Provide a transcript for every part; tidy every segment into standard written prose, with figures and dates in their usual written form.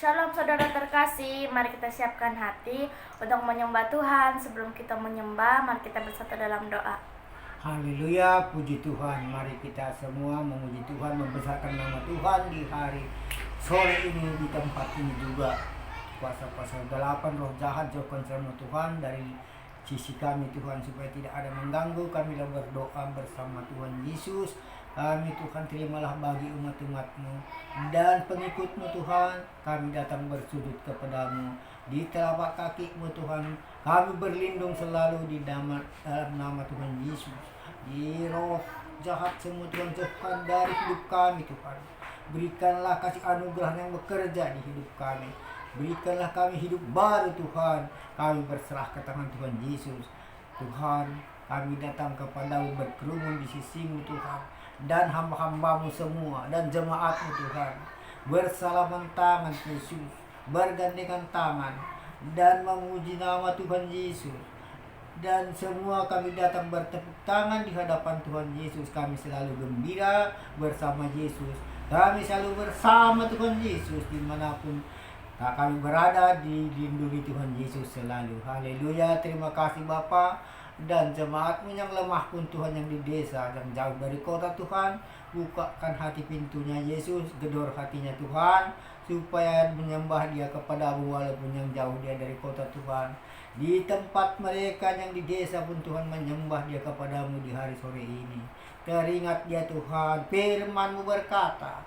Shalom saudara terkasih, mari kita siapkan hati untuk menyembah Tuhan. Sebelum kita menyembah, mari kita bersatu dalam doa. Haleluya, puji Tuhan. Mari kita semua memuji Tuhan, membesarkan nama Tuhan di hari sore ini, di tempat ini juga. Kuasa-kuasa delapan roh jahat jauhkan sama Tuhan dari sisi kami Tuhan, supaya tidak ada mengganggu. Kami dalam berdoa bersama Tuhan Yesus. Kami Tuhan, terimalah bagi umat-umat-Mu dan pengikut-Mu Tuhan. Kami datang bersujud kepadamu di telapak kaki-Mu Tuhan. Kami berlindung selalu di dalam nama Tuhan Yesus. Di roh jahat semua Tuhan, jauhkan dari hidup kami Tuhan. Berikanlah kasih anugerah yang bekerja di hidup kami. Berikanlah kami hidup baru Tuhan. Kami berserah ke tangan Tuhan Yesus. Tuhan, kami datang kepadamu berkerumun di sisi-Mu Tuhan, dan hamba-hamba-Mu semua dan jemaat-Mu Tuhan, bersalaman tangan Yesus, bergandengan tangan dan memuji nama Tuhan Yesus. Dan semua kami datang bertepuk tangan di hadapan Tuhan Yesus. Kami selalu gembira bersama Yesus. Kami selalu bersama Tuhan Yesus dimanapun kami berada, dilindungi Tuhan Yesus selalu. Haleluya. Terima kasih Bapa. Dan jemaat-Mu yang lemah pun Tuhan, yang di desa, yang jauh dari kota Tuhan, bukakan hati pintunya Yesus, gedor hatinya Tuhan, supaya menyembah dia kepadamu walaupun yang jauh dia dari kota Tuhan. Di tempat mereka yang di desa pun Tuhan, menyembah dia kepadamu di hari sore ini. Teringat dia Tuhan, firman-Mu berkata,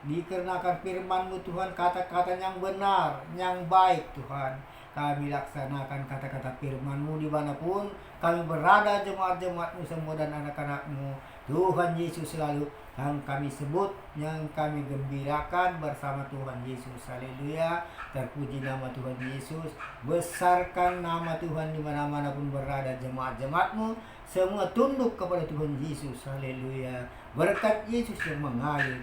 dikarenakan firman-Mu Tuhan, kata-kata yang benar, yang baik Tuhan, kami laksanakan kata-kata firman-Mu dimanapun kami berada, jemaat-jemaat-Mu semua dan anak-anak-Mu. Tuhan Yesus selalu yang kami sebut, yang kami gembirakan bersama Tuhan Yesus. Haleluya. Terpuji nama Tuhan Yesus. Besarkan nama Tuhan di mana-mana pun berada, jemaat-jemaat-Mu semua tunduk kepada Tuhan Yesus. Haleluya. Berkat Yesus yang mengalir,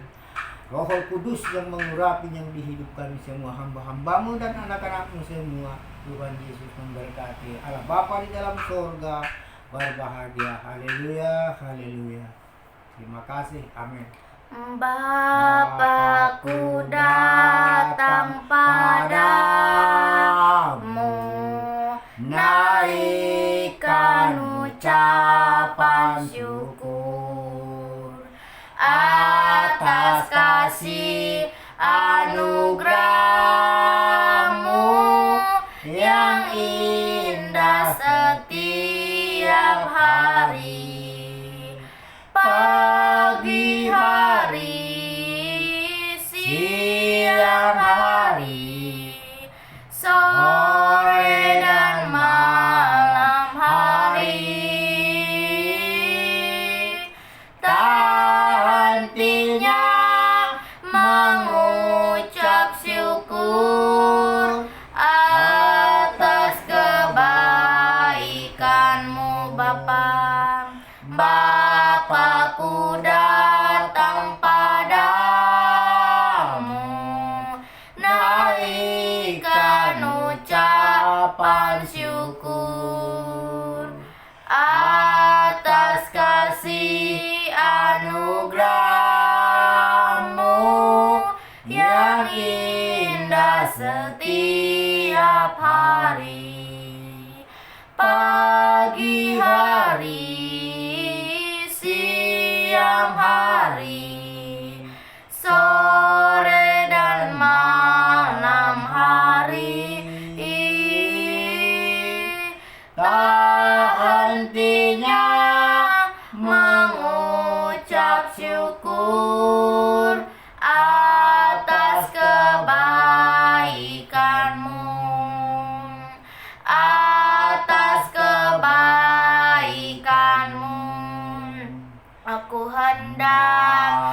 Roh Kudus yang mengurapi yang di hidup kami semua, hamba-hamba-Mu dan anak-anak-Mu semua. Tuhan Yesus memberkati. Allah Bapa di dalam surga berbahagia. Haleluya, haleluya. Terima kasih. Amin. Bapakku datang padamu, naikkan ucapan syukur atas kasih anugerah-Mu yang indah setiap hari. Pagi hari, siang hari, sore dan malam hari, tak hentinya mengucap syukur atas kebaikan-Mu Bapa. Bapakku datang padamu, naikkan ucapan syukur atas kasih anugerah-Mu yang indah setiap hari. Pagi hari, siang hari, sore dan malam hari, tak hentinya mengucap syukur atas kebaikan-Mu, atas kebaikan-Mu. Aku hendak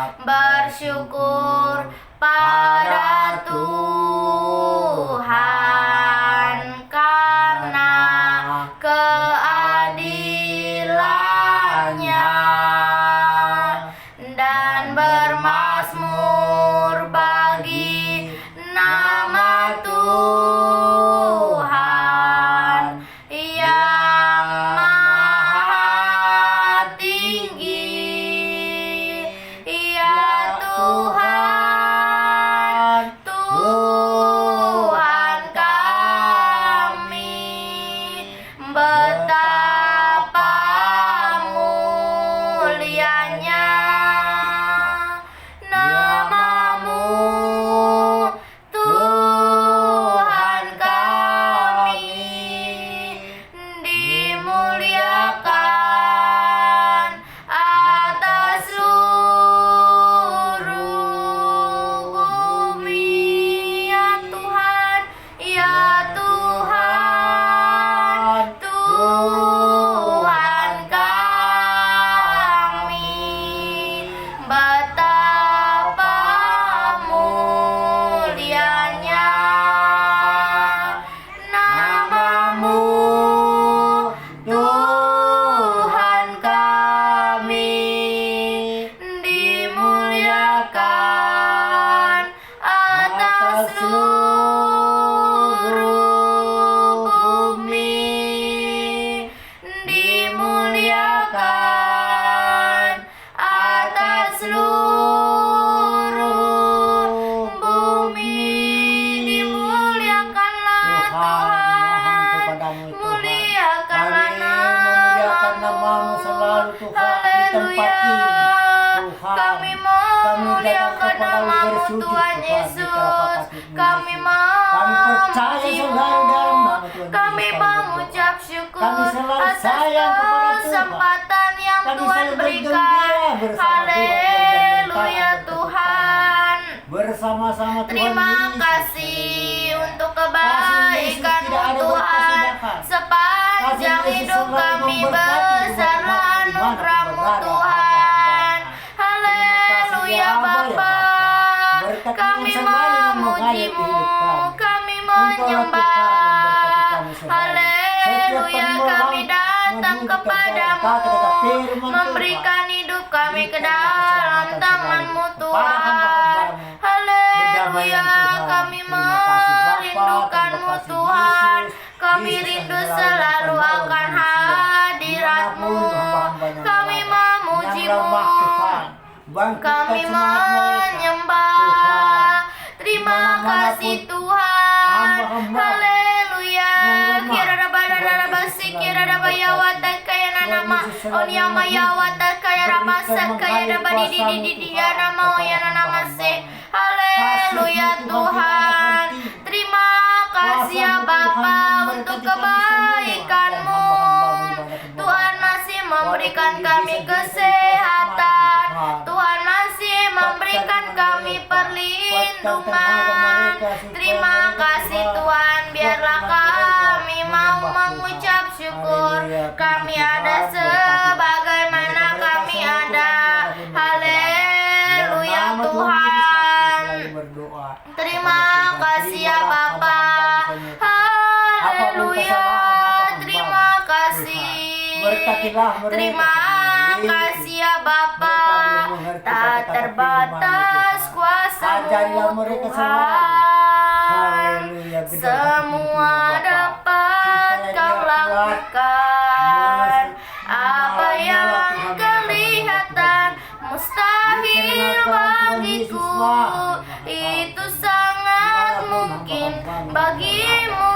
seluruh bumi dimuliakan, atas seluruh bumi dimuliakanlah Tuhan, muliakanlah namamu selalu Tuhan di tempat Haleluya. ini Tuhan. Kami memuliakan namamu Tuhan Yesus. Kami percaya saudara dalam nama Tuhan kami Yesus, mengucap syukur kami selalu atas sayang kepada Tuhan. kesempatan yang Kami Tuhan selalu berikan. bergembira bersama Tuhan, Haleluya bergembira Tuhan. bersama-sama Tuhan Terima Yesus. kasih untuk Kasih Yesus tidak kebaikan-Mu ada Tuhan. berkesudahan. Sepanjang Kasih Yesus hidup selalu kami memberkati besarlah umat-Mu anugerah-Mu dimanapun berada, Tuhan. Terima kasih, Haleluya ya Abba, ya Bapa. Bapa. Berkat Kami yang sembali mengalir memuji-Mu, kehidupan kami Engkaulah menyembah. Tuhan memberkati kami sembali. Haleluya, kami datang kepadamu, memberikan hidup kami ke dalam tangan-Mu Tuhan. Haleluya, kami merindukan-Mu Tuhan. Kami rindu selalu akan hadirat-Mu. Kami memuji-Mu, kami menyembah. Terima kasih Tuhan. Haleluya. Kirarabasi kirarabayawata kaya nama onyamaya kaya rabasa kaya rabadi di dia nama oyana namase. Haleluya Tuhan. Terima kasih ya Bapa untuk kebaikan-Mu. Tuhan masih memberikan kami kesehatan. Tuhan masih memberikan kami perlindungan. Terima kasih Tuhan. Biarlah kami mau mengucap syukur. Kami ada sebagaimana kami ada. Haleluya Tuhan. Terima kasih ya Bapa. Haleluya. Terima kasih. Terima kasih ya Bapa. Tak terbatas kuasa-Mu Tuhan. Semua dapat Kau lakukan. Apa yang kelihatan mustahil bagiku, itu sangat mungkin bagimu.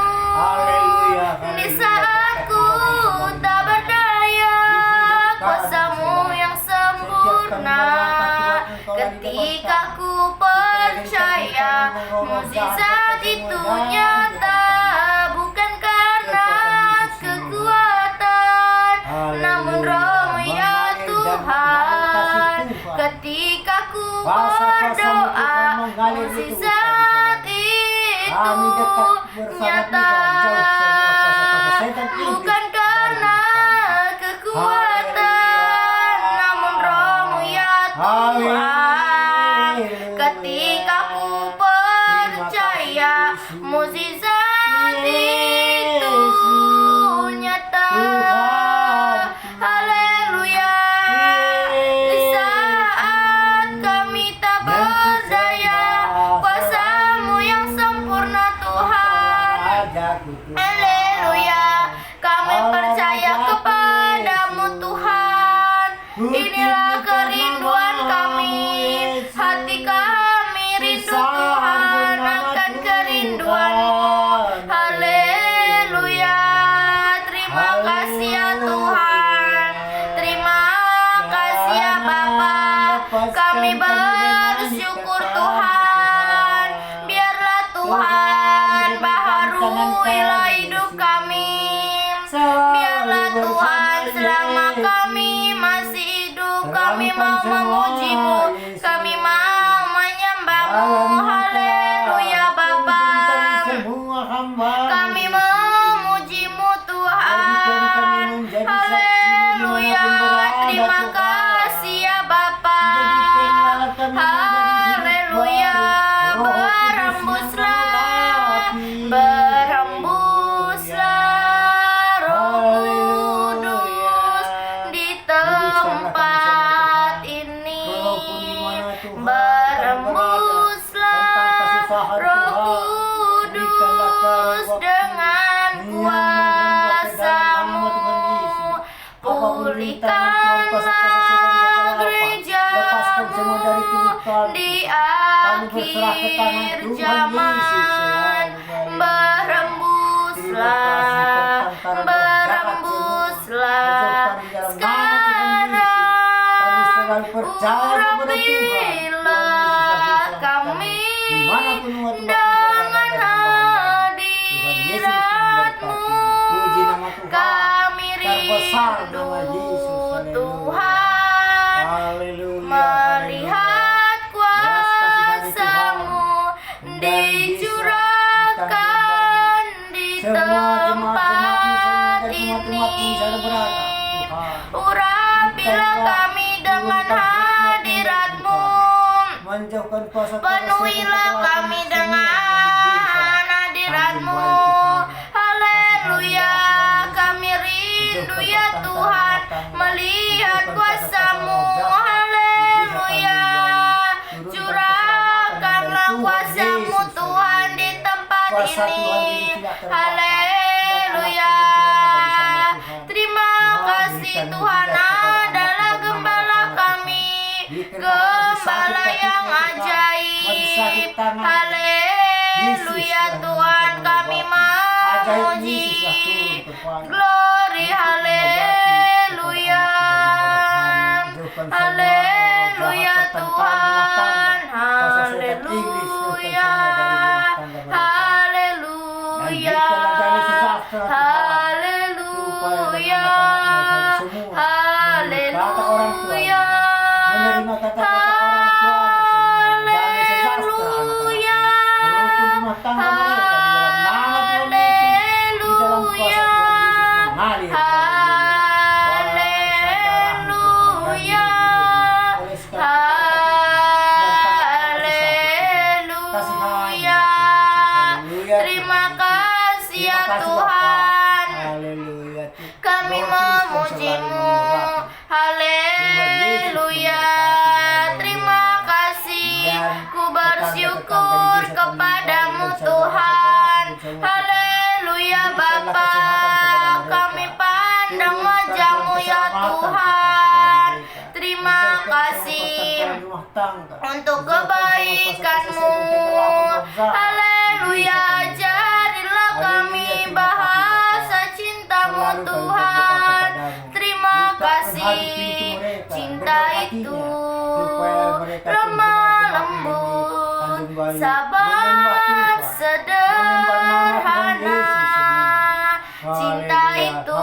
Di saat ku tak berdaya, kuasa-Mu yang sempurna. Ketika ku percaya mukjizat itu nyata, bukan karena kekuatan, namun Roh-Mu ya Tuhan. Ketika ku berdoa, mukjizat itu nyata, bukan karena kekuatan, namun Roh-Mu ya Tuhan. Ketika ku percaya mukjizat itu nyata. Haleluya. Di saat kami tak berdaya, kuasa-Mu yang sempurna Tuhan. Haleluya. Kami percaya kepadamu Tuhan. Inilah kerinduan kami. Hati kami rindu Tuhan akan kerinduan-Mu. Haleluya. Terima kasih ya Tuhan. Terima kasih ya Bapa. Kami bersyukur Tuhan. Biarlah Tuhan baharuilah hidup Kudus dengan kuasa-Mu, pulihkanlah gereja-Mu di akhir zaman. Berembuslah sekarang, urapilah kami dengan hadirat-Mu. Kami rindu Tuhan melihat kuasa-Mu dicurahkan di tempat ini. Urapilah kami dengan hadirat-Mu, penuhilah kami dengan hadirat-Mu. Haleluya, kami rindu ya Tuhan melihat kuasa-Mu. Haleluya, curahkanlah kuasa-Mu Tuhan di tempat ini. Haleluya, terima kasih Tuhan adalah gembala kami, gembala yang ajaib. Haleluya, Tuhan kami memuji, glory, haleluya, haleluya Tuhan, haleluya, haleluya, haleluya, haleluya, menerima kata-kata orang tua, damai sejahtera anak-anak, rukun rumah tangga mereka di dalam nama Tuhan Yesus, di dalam kuasa Tuhan Yesus mengalir. Haleluya, haleluya, terima kasih ya Tuhan, kami memuji-Mu. Haleluya, terima kasih, ku bersyukur kepadamu Tuhan. Haleluya Bapa, kami pandang wajah-Mu ya Tuhan. Terima kasih untuk kebaikan-Mu. Haleluya, ajarilah kami bahasa cinta-Mu Tuhan. Terima kasih, cinta itu lemah lembut, sabar sederhana. Cinta itu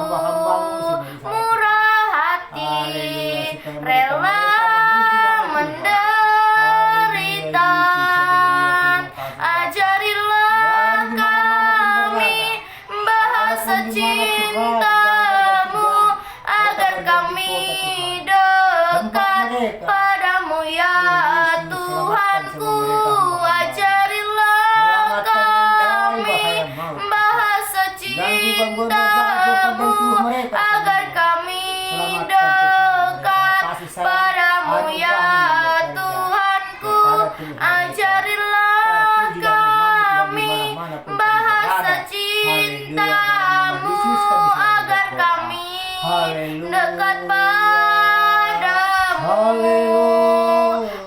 murah hati, rela menderita. Ajarilah kami bahasa cinta-Mu agar kami dekat padamu ya Tuhanku. Ajarilah kami bahasa cinta-Mu agar kami dekat padamu ya Tuhanku. Ajarilah kami bahasa cinta-Mu agar kami dekat padamu.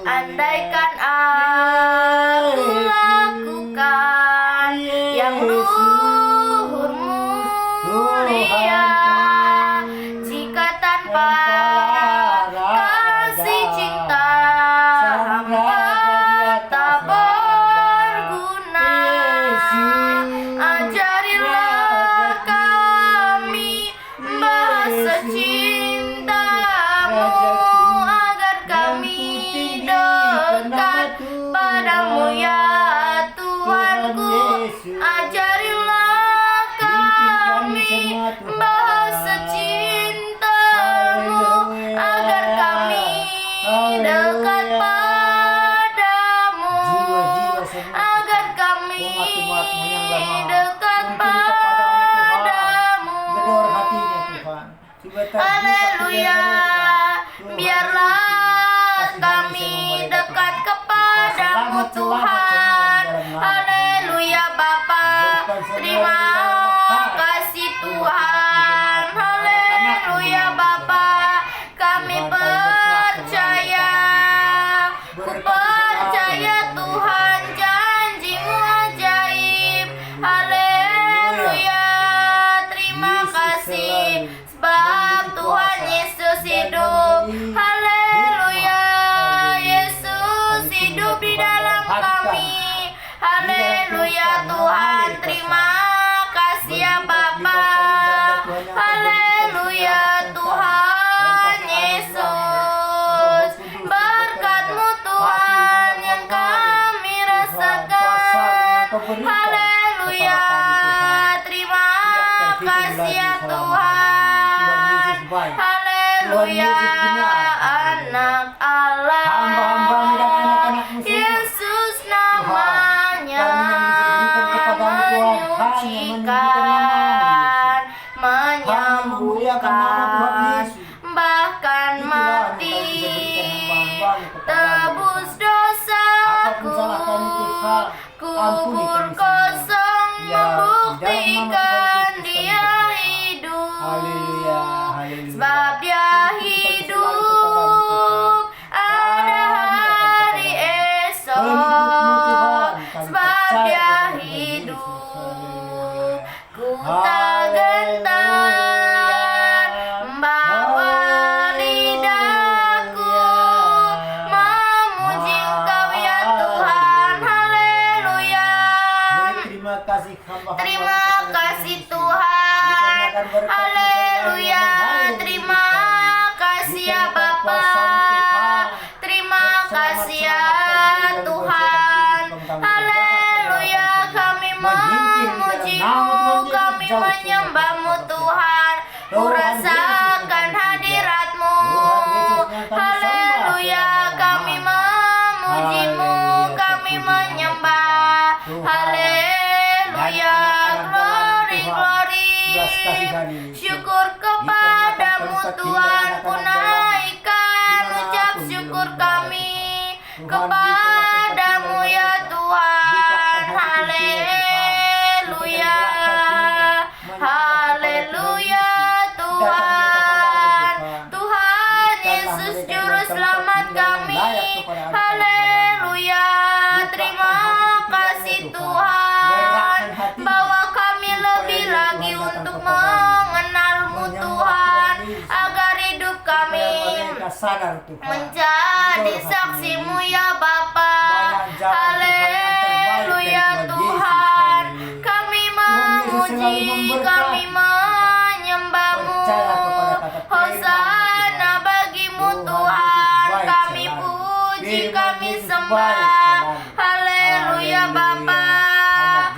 Andaikan aku lakukan yang luhur mulia, jika tanpa kasih cinta hamba tak berguna. Ajarilah kami bahasa cinta-Mu agar kami dekat padamu ya Tuhanku. Ajarilah kami bahasa cinta-Mu agar kami dekat padamu, agar kami dekat padamu. Haleluya, biarlah kami dekat kepadamu Tuhan. Haleluya. Terima kasih Tuhan. Haleluya Bapa, kami percaya. Ku percaya Tuhan, janji-Mu ajaib. Haleluya. Terima kasih sebab Tuhan Yesus hidup. Haleluya. Yesus hidup di dalam kami. Haleluya Tuhan. Terima kasih ya Bapa. Haleluya Tuhan Yesus. Berkat-Mu Tuhan yang kami rasakan. Haleluya. Terima kasih ya Tuhan. Haleluya. Anak Allah. Yesus namanya menyucikan, menyembuhkan, bahkan mati tebus dosaku. Kubur kosong membuktikan Dia hidup. Sebab Dia hidup, ada hari esok. Sebab Dia hidup, ku tak gentar membawa lidahku memuji Engkau ya Tuhan. Haleluya. Terima kasih Tuhan. Haleluya. Terima kasih ya Bapa. Terima kasih ya Tuhan. Haleluya. Kami memuji-Mu, kami menyembah-Mu Tuhan. Ku rasakan hadirat-Mu. Haleluya. Kami memuji-Mu, kami menyembah. Haleluya. Glory, glory. Syukur kepada-Mu Tuhan, ku naikkan ucap syukur kami kepada-Mu ya Tuhan. Haleluya. Haleluya Tuhan. Tuhan Yesus juru selamat kami. Haleluya. Terima kasih Tuhan, bawa kami lebih lagi untuk mengenal-Mu Tuhan, agar hidup kami menjadi saksi-Mu ya Bapa. Haleluya Tuhan. Kami memuji, kami menyembah-Mu. Hosana bagi-Mu Tuhan. Kami puji, kami sembah. Haleluya Bapa.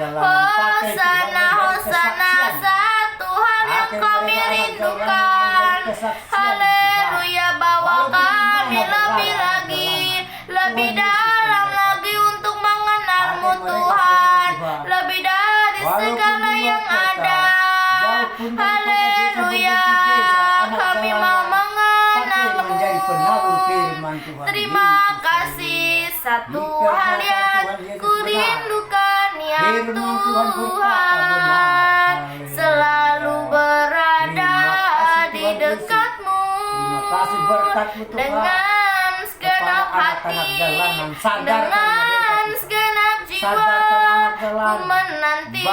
Hosana, Hosana, satu hal yang kami rindukan. Haleluya, bawa kami lebih lagi, lebih dalam lagi untuk mengenal-Mu Tuhan, lebih dari segala yang ada. Haleluya, kami mau mengenal-Mu. Terima kasih, satu hal yang ku rindukan ya Tuhan, selalu berada di dekat-Mu dengan segenap hati, dengan segenap jiwa, ku menanti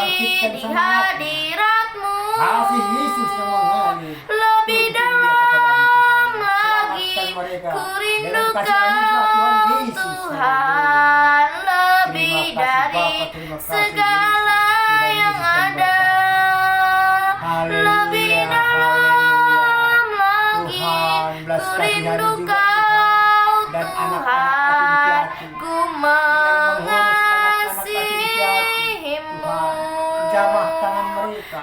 di hadirat-Mu. Lebih dalam lagi ku rindukan Tuhan, lebih dari segala yang ada. Lebih dalam lagi ku rindukan Tuhan, ku mengasihi-Mu.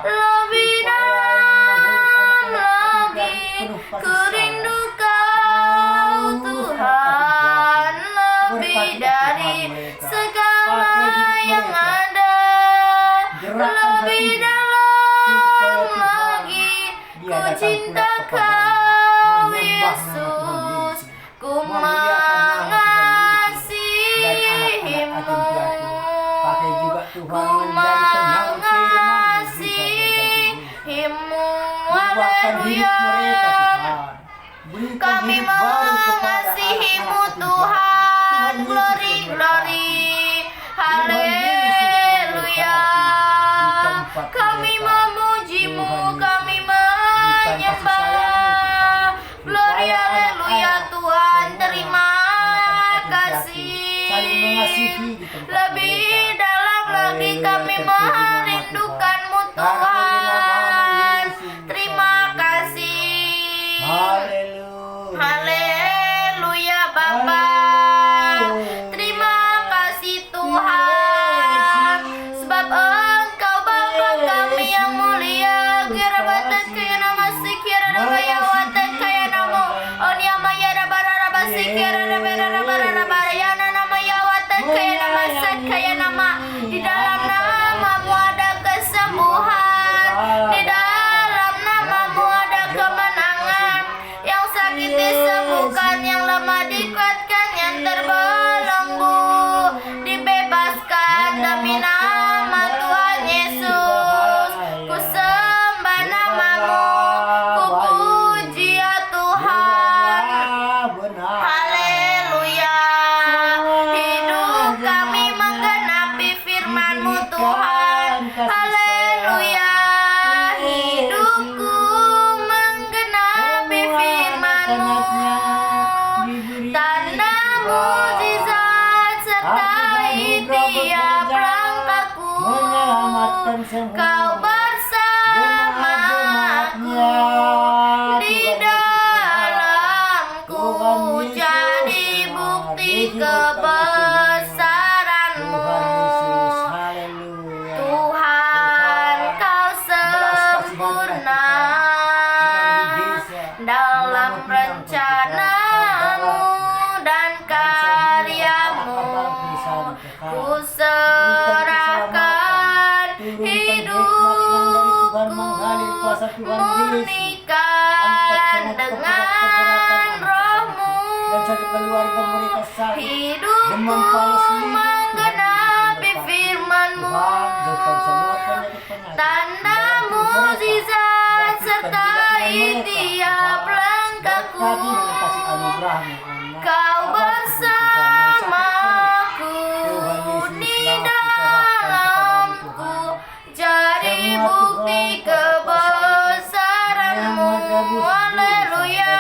Lebih dalam lagi ku rindukan Tuhan, lebih dari segala yang ada. Lebih dalam lagi ku cinta Kau Yesus, ku mengasihi-Mu, ku mengasihi-Mu. limpahkan hidup mereka Tuhan. Berikan Kami hidup baru kepada mengasihi-Mu anak-anak Tuhan. Yesus Glory, memberkati. glory. Tuhan Yesus Haleluya. memberkati di tempat Kami mereka. memuji-Mu, Tuhan Yesus, kami berikan kasih menyembah. sayang-Mu, Tuhan. Glory, Supaya haleluya anak-anak Tuhan. semua, Terima anak-anak kasih. saling mengasihi di tempat Lebih mereka. dalam lagi Haleluya, kami terpuji nama merindukan-Mu Tuhan. Terpuji nama Tuhan. Yesus. Terima kasih. Haleluya. Haleluya Bapa. Terima kasih Tuhan. Sebab Engkau Bapa kami yang mulia. Kira batat kaya nama sikira rabaya watat kaya namo. Onia maya rabara rabasi kira rabara rabara rabara yana nama ya watat kaya nama sat kaya nama. Di dalam namamu ada kesembuhan. Di dalam namamu ada kemenangan. Yang sakit disembuhkan, yang lemah dikuatkan, yang terbelenggu dibebaskan demi nama Tuhan Yesus. Ku sembah namamu, ku puji ya Tuhan. Benar. Haleluya. Hidup kami menggenapi firman-Mu Tuhan. Haleluya. Hidupku menggenapi firman-Mu. Tanda mukjizat sertai tiap langkahku. Menyelamatkan semua. Kau bersamaku di dalamku, jadi bukti kebesaran-Mu. Haleluya. Tuhan, Kau sempurna dalam rencana-Mu dan karya-Mu. Ku serahkan hidupku, murnikan dengan Roh-Mu. Hidupku menggenapi firman-Mu. Tanda mukjizat sertai tiap langkahku. Kau bersamaku di dalamku, jadi bukti kebesaran-Mu. Haleluya.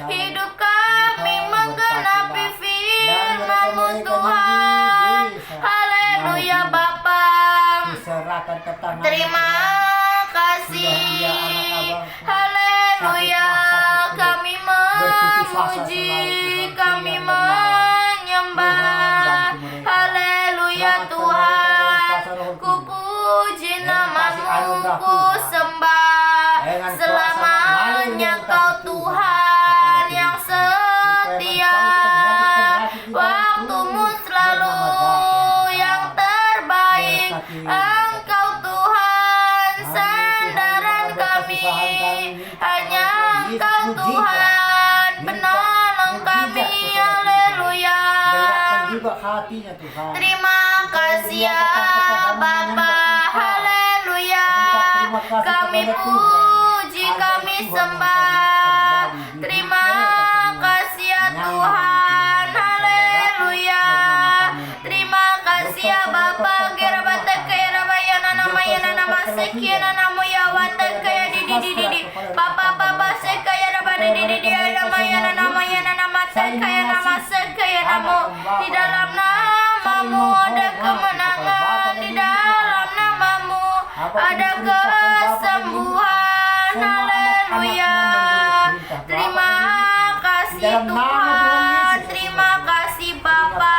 Hidup kami menggenapi firman-Mu Tuhan. Haleluya Bapa. Terima kasih. Haleluya. Kami memuji, kami menyembah. Haleluya Tuhan. Ku puji namamu, ku sembah. Selamanya Kau Tuhan yang setia. Waktu-Mu selalu yang terbaik. Engkau Tuhan sandaran kami. Hanya Engkau Tuhan penolong kami. Haleluya. Terima kasih ya Bapa. Haleluya. Kami puji, kami sembah. Terima kasih ya Tuhan. Haleluya. Terima kasih ya Bapa. Kira batak kaya rabayana namayana namasekiana namoya watak kaya didi. Papa sekaya rabada didi ramayana namayana namatak kaya namasekaya namo. Di dalam namamu ada kemenangan. Di dalam namamu ada kesembuhan. Haleluya. Terima kasih Tuhan. Terima kasih Bapa.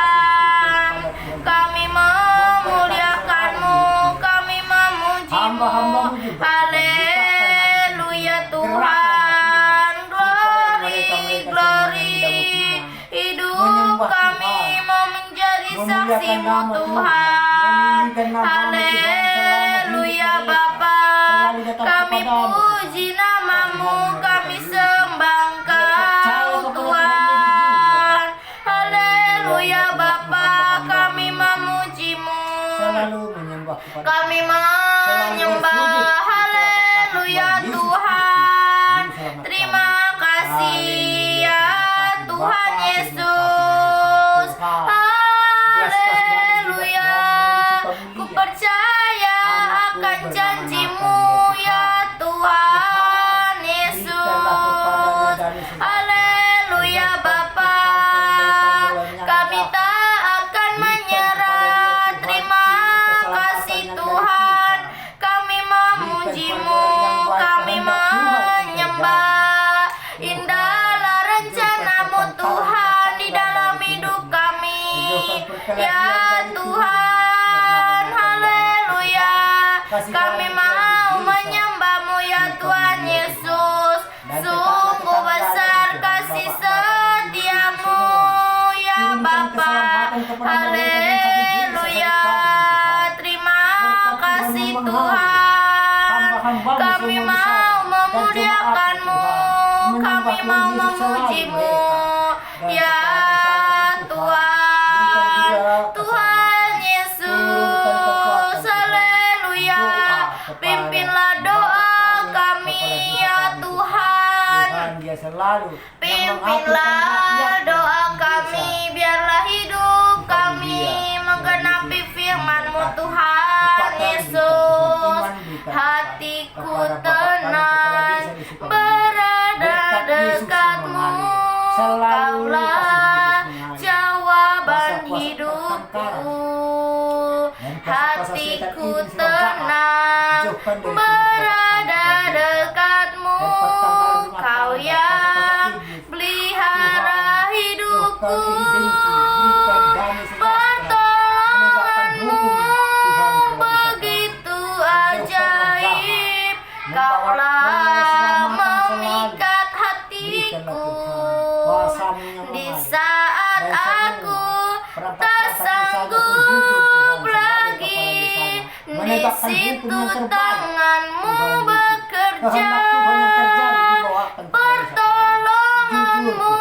Kami memuliakan-Mu, kami memuji-Mu. Haleluya Tuhan. Glory, glory. Hidup kami mau menjadi saksi-Mu Tuhan. Haleluya Bapa. Kami puji namamu, kami sembah Engkau Tuhan. Haleluya Bapa. Kami memuji-Mu, kami menyembah. Haleluya Tuhan. selamat Terima kami. kasih Haleluya, ya terima kasih Tuhan Bapa, terima Yesus. kasih Tuhan. Haleluya. Ku percaya akan janjimu ya Tuhan Yesus. Haleluya Bapa. Kami tak akan menyerah. Terima kasih Tuhan. Kami memujimu, kami menyembah. Indahlah rencanamu Tuhan di dalam hidup kami. Ya Tuhan, haleluya. Kami mau menyembahmu ya Tuhan Yesus. Sungguh besar kasih setiamu ya Bapa. Haleluya. Terima kasih Tuhan. Kami mau memuliakanmu, kami mau memujimu ya Tuhan, Tuhan Yesus. Haleluya. Pimpinlah doa kami ya Tuhan. Dia selalu Pimpinlah doa kami, biarlah hidup kami menggenapi firman-Mu Tuhan Yesus. Hatiku tenang berada dekatmu, Kaulah jawaban hidupku. Hatiku tenang berada dekatmu, Kau yang pelihara hidupku. Pertolonganmu begitu ajaib, Kaulah memikat hatiku. Di saat aku tak sanggup lagi, di situ tangan-Mu bekerja. Pertolonganmu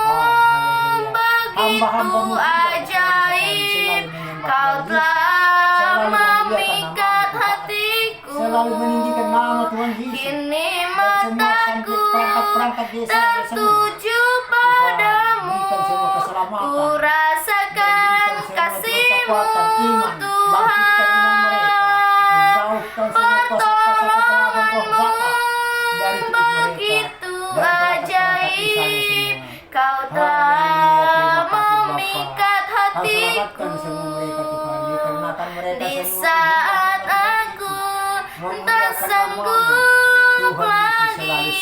begitu ajaib, Kau telah memikat hatiku. selalu meninggikan nama Tuhan Yesus. Kini mataku tertuju padamu, ku rasakan kasih-Mu Tuhan. Pertolonganmu begitu ajaib, Kau telah memikat hatiku. Di saat aku tak sanggup lagi,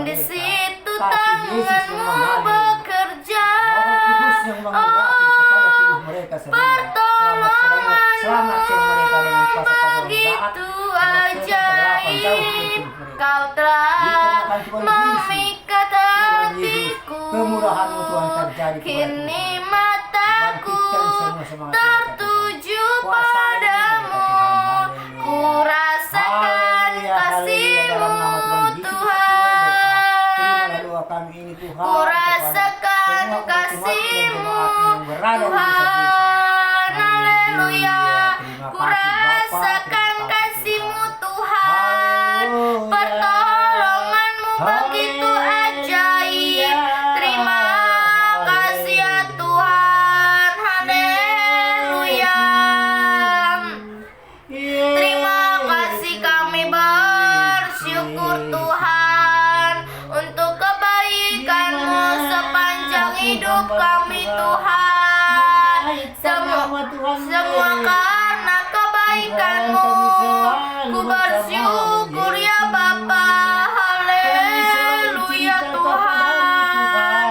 di situ tangan-Mu bekerja. Pertolonganmu begitu ajaib, Kau telah memikat hatiku. Kini mataku tertuju padamu, ku rasakan kasih-Mu Tuhan. Ku rasakan kasih-Mu Tuhan. Haleluya. Ku rasakan kasih-Mu Tuhan. Pertolongan-Mu begitu ajaib. Terima kasih ya Tuhan. Haleluya. Terima kasih, kami bersyukur Tuhan untuk kebaikan-Mu sepanjang hidup kami Tuhan. Semua karena kebaikan-Mu, ku bersyukur ya Bapa. Haleluya Tuhan.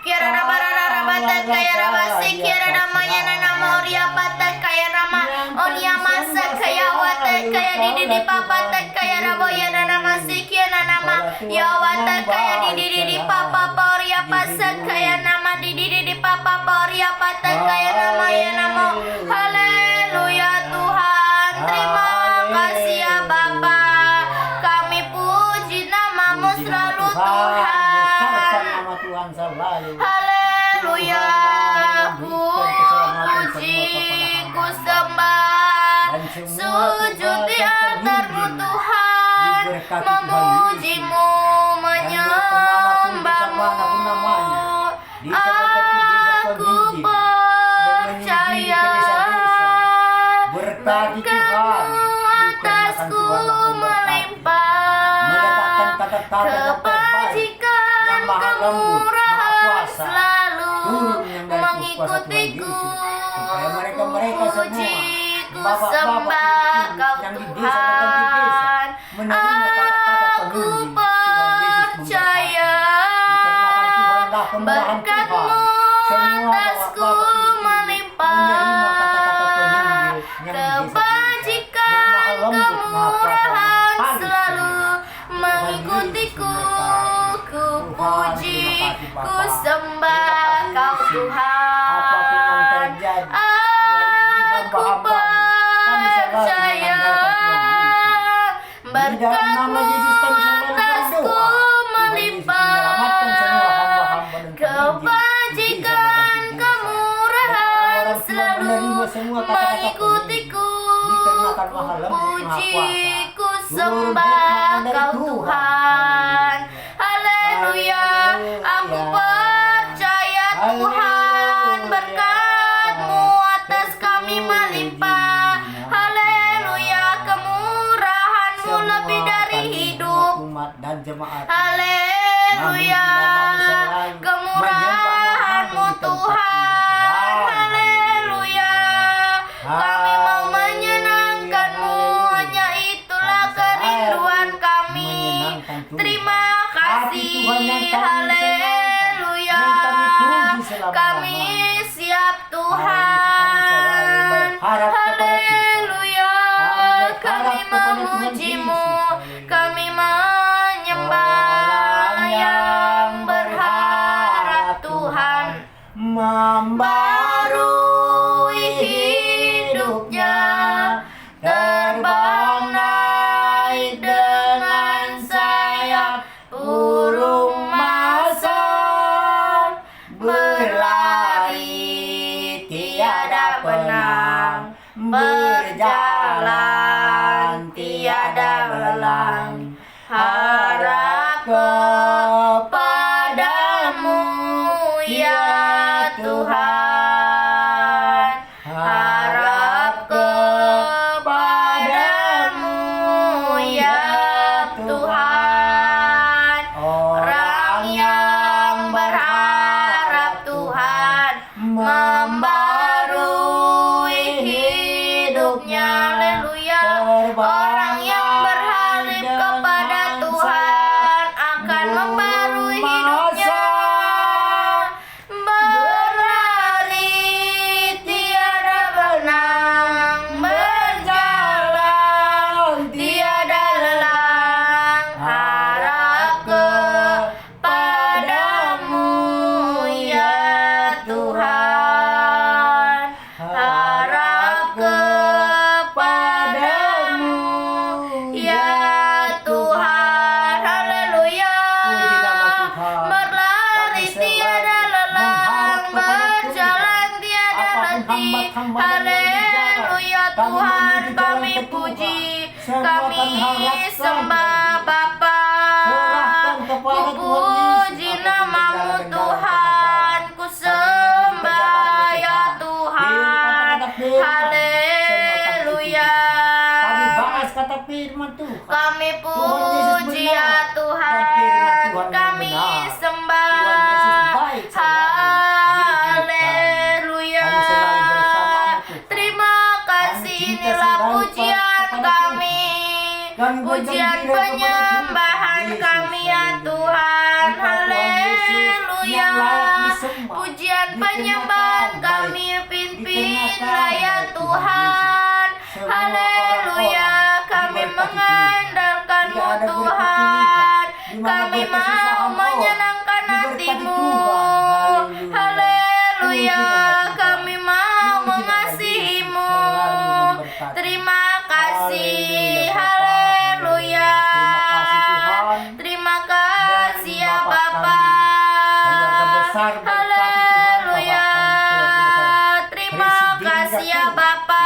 Kiara raba rara raba tat kaya raba si kiara rama yana nama oria patat kaya rama onia masa kaya watat kaya di papa tat kaya rabo yana nama si kiana nama ya watat kaya di papa oria pasak kaya nama di papa oria patat kaya nama yana mo. Haleluya Tuhan. Terima kasih ya Bapa. Kami puji nama-Mu selalu Tuhan. Haleluya. Ku puji, ku sembah, sujud di altar-Mu Tuhan, memuji-Mu Bagaimana pun namanya. Desa seperti desa Aku Penghinji dan menyinjungi percaya ke desa-desa. Berkati Tuhan, atasku melimpah, meletakkan kata-kata yang terbaik, yang kebajikan maha lembut, maha kemurahan kuasa, selalu turun yang dari kuasa Tuhan mengikutiku. Yesus, supaya mereka-mereka semua, Puji, ku bapak-bapak sembah ibu-ibu Kau yang di desa maupun di desa, Tuhan. menerima kata-kata Aku pengunjung Tuhan Yesus percaya dikarenakan Tuhanlah kemurahan berkat-Mu Tuhan. Semua atasku bapak-bapak ibu-ibu melimpah, menerima kata-kata pengunjung yang di desa-desa, yang maha lembut, maha kuasa, maha kemurahan halus, selalu Tuhan mengikutiku. Yesus Ku Tuhan, puji, terima kasih, ku Bapak. sembah Terima Kau kasih, Tuhan. apapun yang terjadi, Aku kami selalu percaya mengandalkan Tuhan Yesus. Di dalam nama Yesus kami selalu berkat-Mu berdoa. Tuhan Yesus menyelamatkan semua hamba-hamba dan kebajikan kemurahan selalu mengikutiku. Dikarenakan maha lembut, maha Puji, kuasa. ku sembah Kau Tuhan. Haleluya, aku percaya Tuhan, berkat-Mu atas kami melimpah. Haleluya, kemurahan-Mu lebih dari hidup. Dan jemaat. Haleluya, kemurahan-Mu Tuhan. Haleluya, kami mau menyenangkan-Mu, hanya itulah kerinduan kami. Terima kasih, haleluya, kami siap Tuhan. Haleluya, kami memuji-Mu, kami menyembah yang berharap Tuhan membarui hidupnya, terbang naik dengan sayap burung masal, berlari tiada penang, berjalan tiada lelang, harap kepadamu ya Tuhan, harap kepadamu ya Tuhan. Orang yang berharap Tuhan membarui hidupnya. Haleluya. Orang yang berharap kepada Tuhan akan membarui hidupnya. Berlari tiada benang, berjalan tiada lelang, harap kepadamu ya Tuhan, harap kepadamu ya Tuhan. Haleluya, Puji nama Tuhan. berlari Kami tiada selalu lelang, mengharap kepada berjalan tiada Apapun letih. hamba-hamba yang Haleluya berjalan, kami Tuhan, menuju jalan kami ke Tuhan. puji, Semua kami kami harapkan sembah Bapa. Serahkan kepada Ku Tuhan puji Yesus. namamu Apapun Tuhan, ku sembah ya Tuhan. Haleluya, Kami bahas kata firman Tuhan. kami Tuhan Yesus puji benar. ya Dan firman Tuhan, Tuhan yang kami benar. sembah. Tuhan Yesus baik Haleluya, Kami selalu bersama-Mu, Tuhan. terima kasih, Kami cinta inilah selalu pujian kepada kami, Kami pujian bergembira kepada penyembahan Tuhan kami Yesus. ya Tuhan. Engkau Tuhan Yesus Haleluya, yang layak disembah. pujian Dikarenakan penyembahan baik. kami pimpinlah Dikarenakan ya baik Tuhan. Semua Haleluya, orang-orang kami diberkati mengandalkan-Mu Tidak ada Tuhan, di mana kami mau berkesusahan orang. menyenangkan Diberkati hati-Mu. Tuhan. Haleluya, Puji nama Tuhan. kami mau Puji nama mengasihi-Mu. Yesus. Selalu memberkati. Terima kasih, Haleluya, haleluya. Bapa. Terima kasih, Tuhan. Terima kasih ya Dan Bapa Bapa. keluarga besar berkati Tuhan, Haleluya. Bapa kami keluarga besar. Terima Presiden kasih ya Tuhan. Bapa.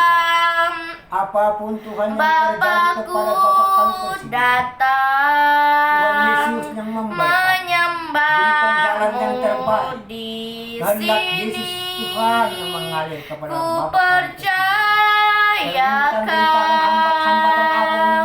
Apapun Tuhan yang terjadi Bapakku kepada Bapak kami Presiden. datang Tuhan Yesus yang memberkati. menyembah jalan yang menyembahmu terbaik. di Kehendak Yesus sini. Tuhan yang mengalir kepada Ku Bapa kami. percaya Hamba-hamba Kau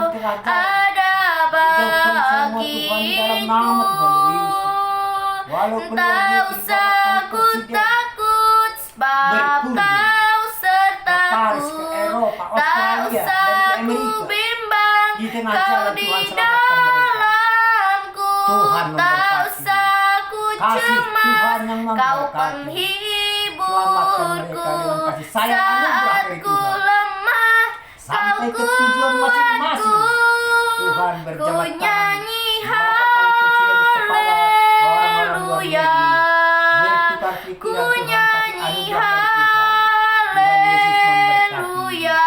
Agung Raja. ada Ucapkan semua Tuhan di dalam nama Tuhan Yesus. Walaupun luar Tak negeri usah Bapak ku Presiden takut, sebab berkunjung Kau Paris, sertaku. ke Eropa, Tak Australia, usah dan ke ku Amerika. bimbang, Di tengah Kau jalan di Tuhan selamatkan mereka. dalamku. Tuhan Tak memberkati. usah ku Kasih cemas, Tuhan yang Kau memberkati. Selamatkan mereka penghiburku. dengan kasih sayang anugerah Saat dari ku Tuhan. lemah, Sampai Kau ke tujuan masing-masing. kuatku. Tuhan Ku berjabat tangan. nyanyi Bapak Presiden kepada orang-orang luar negeri. haleluya. Bertukar Ku pikiran Tuhan, kasih nyanyi anugerah dari Tuhan. Tuhan Yesus memberkati. haleluya.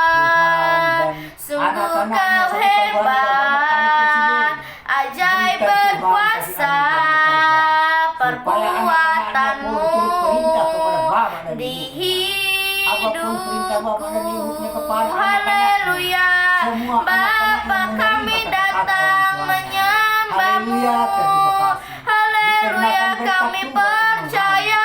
Tuhan dan Sungguh anak-anaknya Kau serta keluarga Bapak hebat, Presiden. ajaib Berikan Tuhan berkuasa, kasih anugerah bekerja. Supaya perbuatanmu anak-anaknya turut perintah kepada Bapa dan di Ibu. Apapun perintah Bapa dan Ibunya hidupku. kepada anak-anaknya. Haleluya. Semua Bapa anak-anak kami menerima kata-kata datang orang tuanya. menyembahmu. Haleluya, terima kasih. Haleluya, Dikarenakan berkat kami Tuhan percaya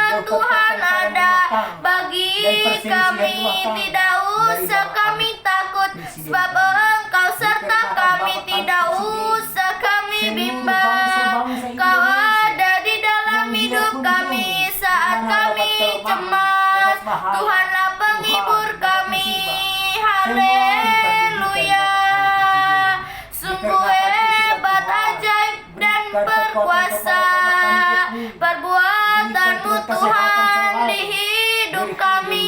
Jauhkan Tuhan pertengkaran ada rumah tangga bagi dan perselisihan kami. rumah tangga Tidak dari usah Bapak kami takut, Presiden sebab kami. Engkau serta Dikarenakan kami. Bapak Tidak Presiden, usah kami seluruh bimbang, bangsa-bangsa Kau Indonesia ada di dalam yang hidup dia kami kunjungi, saat di mana kami dapat kelemahan, cemas. dapat bahaya, Tuhanlah penghibur Tuhan, kami. musibah. Haleluya. Sungguh hebat, ajaib dan berkuasa perbuatanmu Tuhan di hidup kami.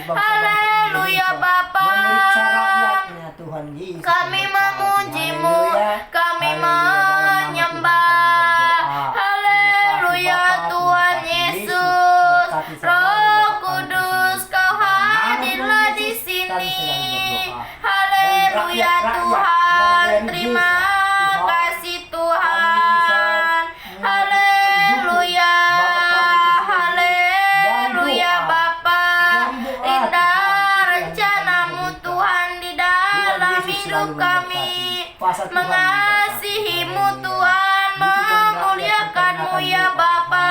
Haleluya Bapa. Kami memujimu, kami menyembah. Haleluya Tuhan Yesus. Roh Kudus Kau hadirlah di sini. Haleluya Tuhan. Terima kasih Tuhan. Haleluya. Haleluya Bapa. Indah rencanamu Tuhan di dalam hidup kami. Mengasihimu Tuhan, memuliakanmu ya Bapa.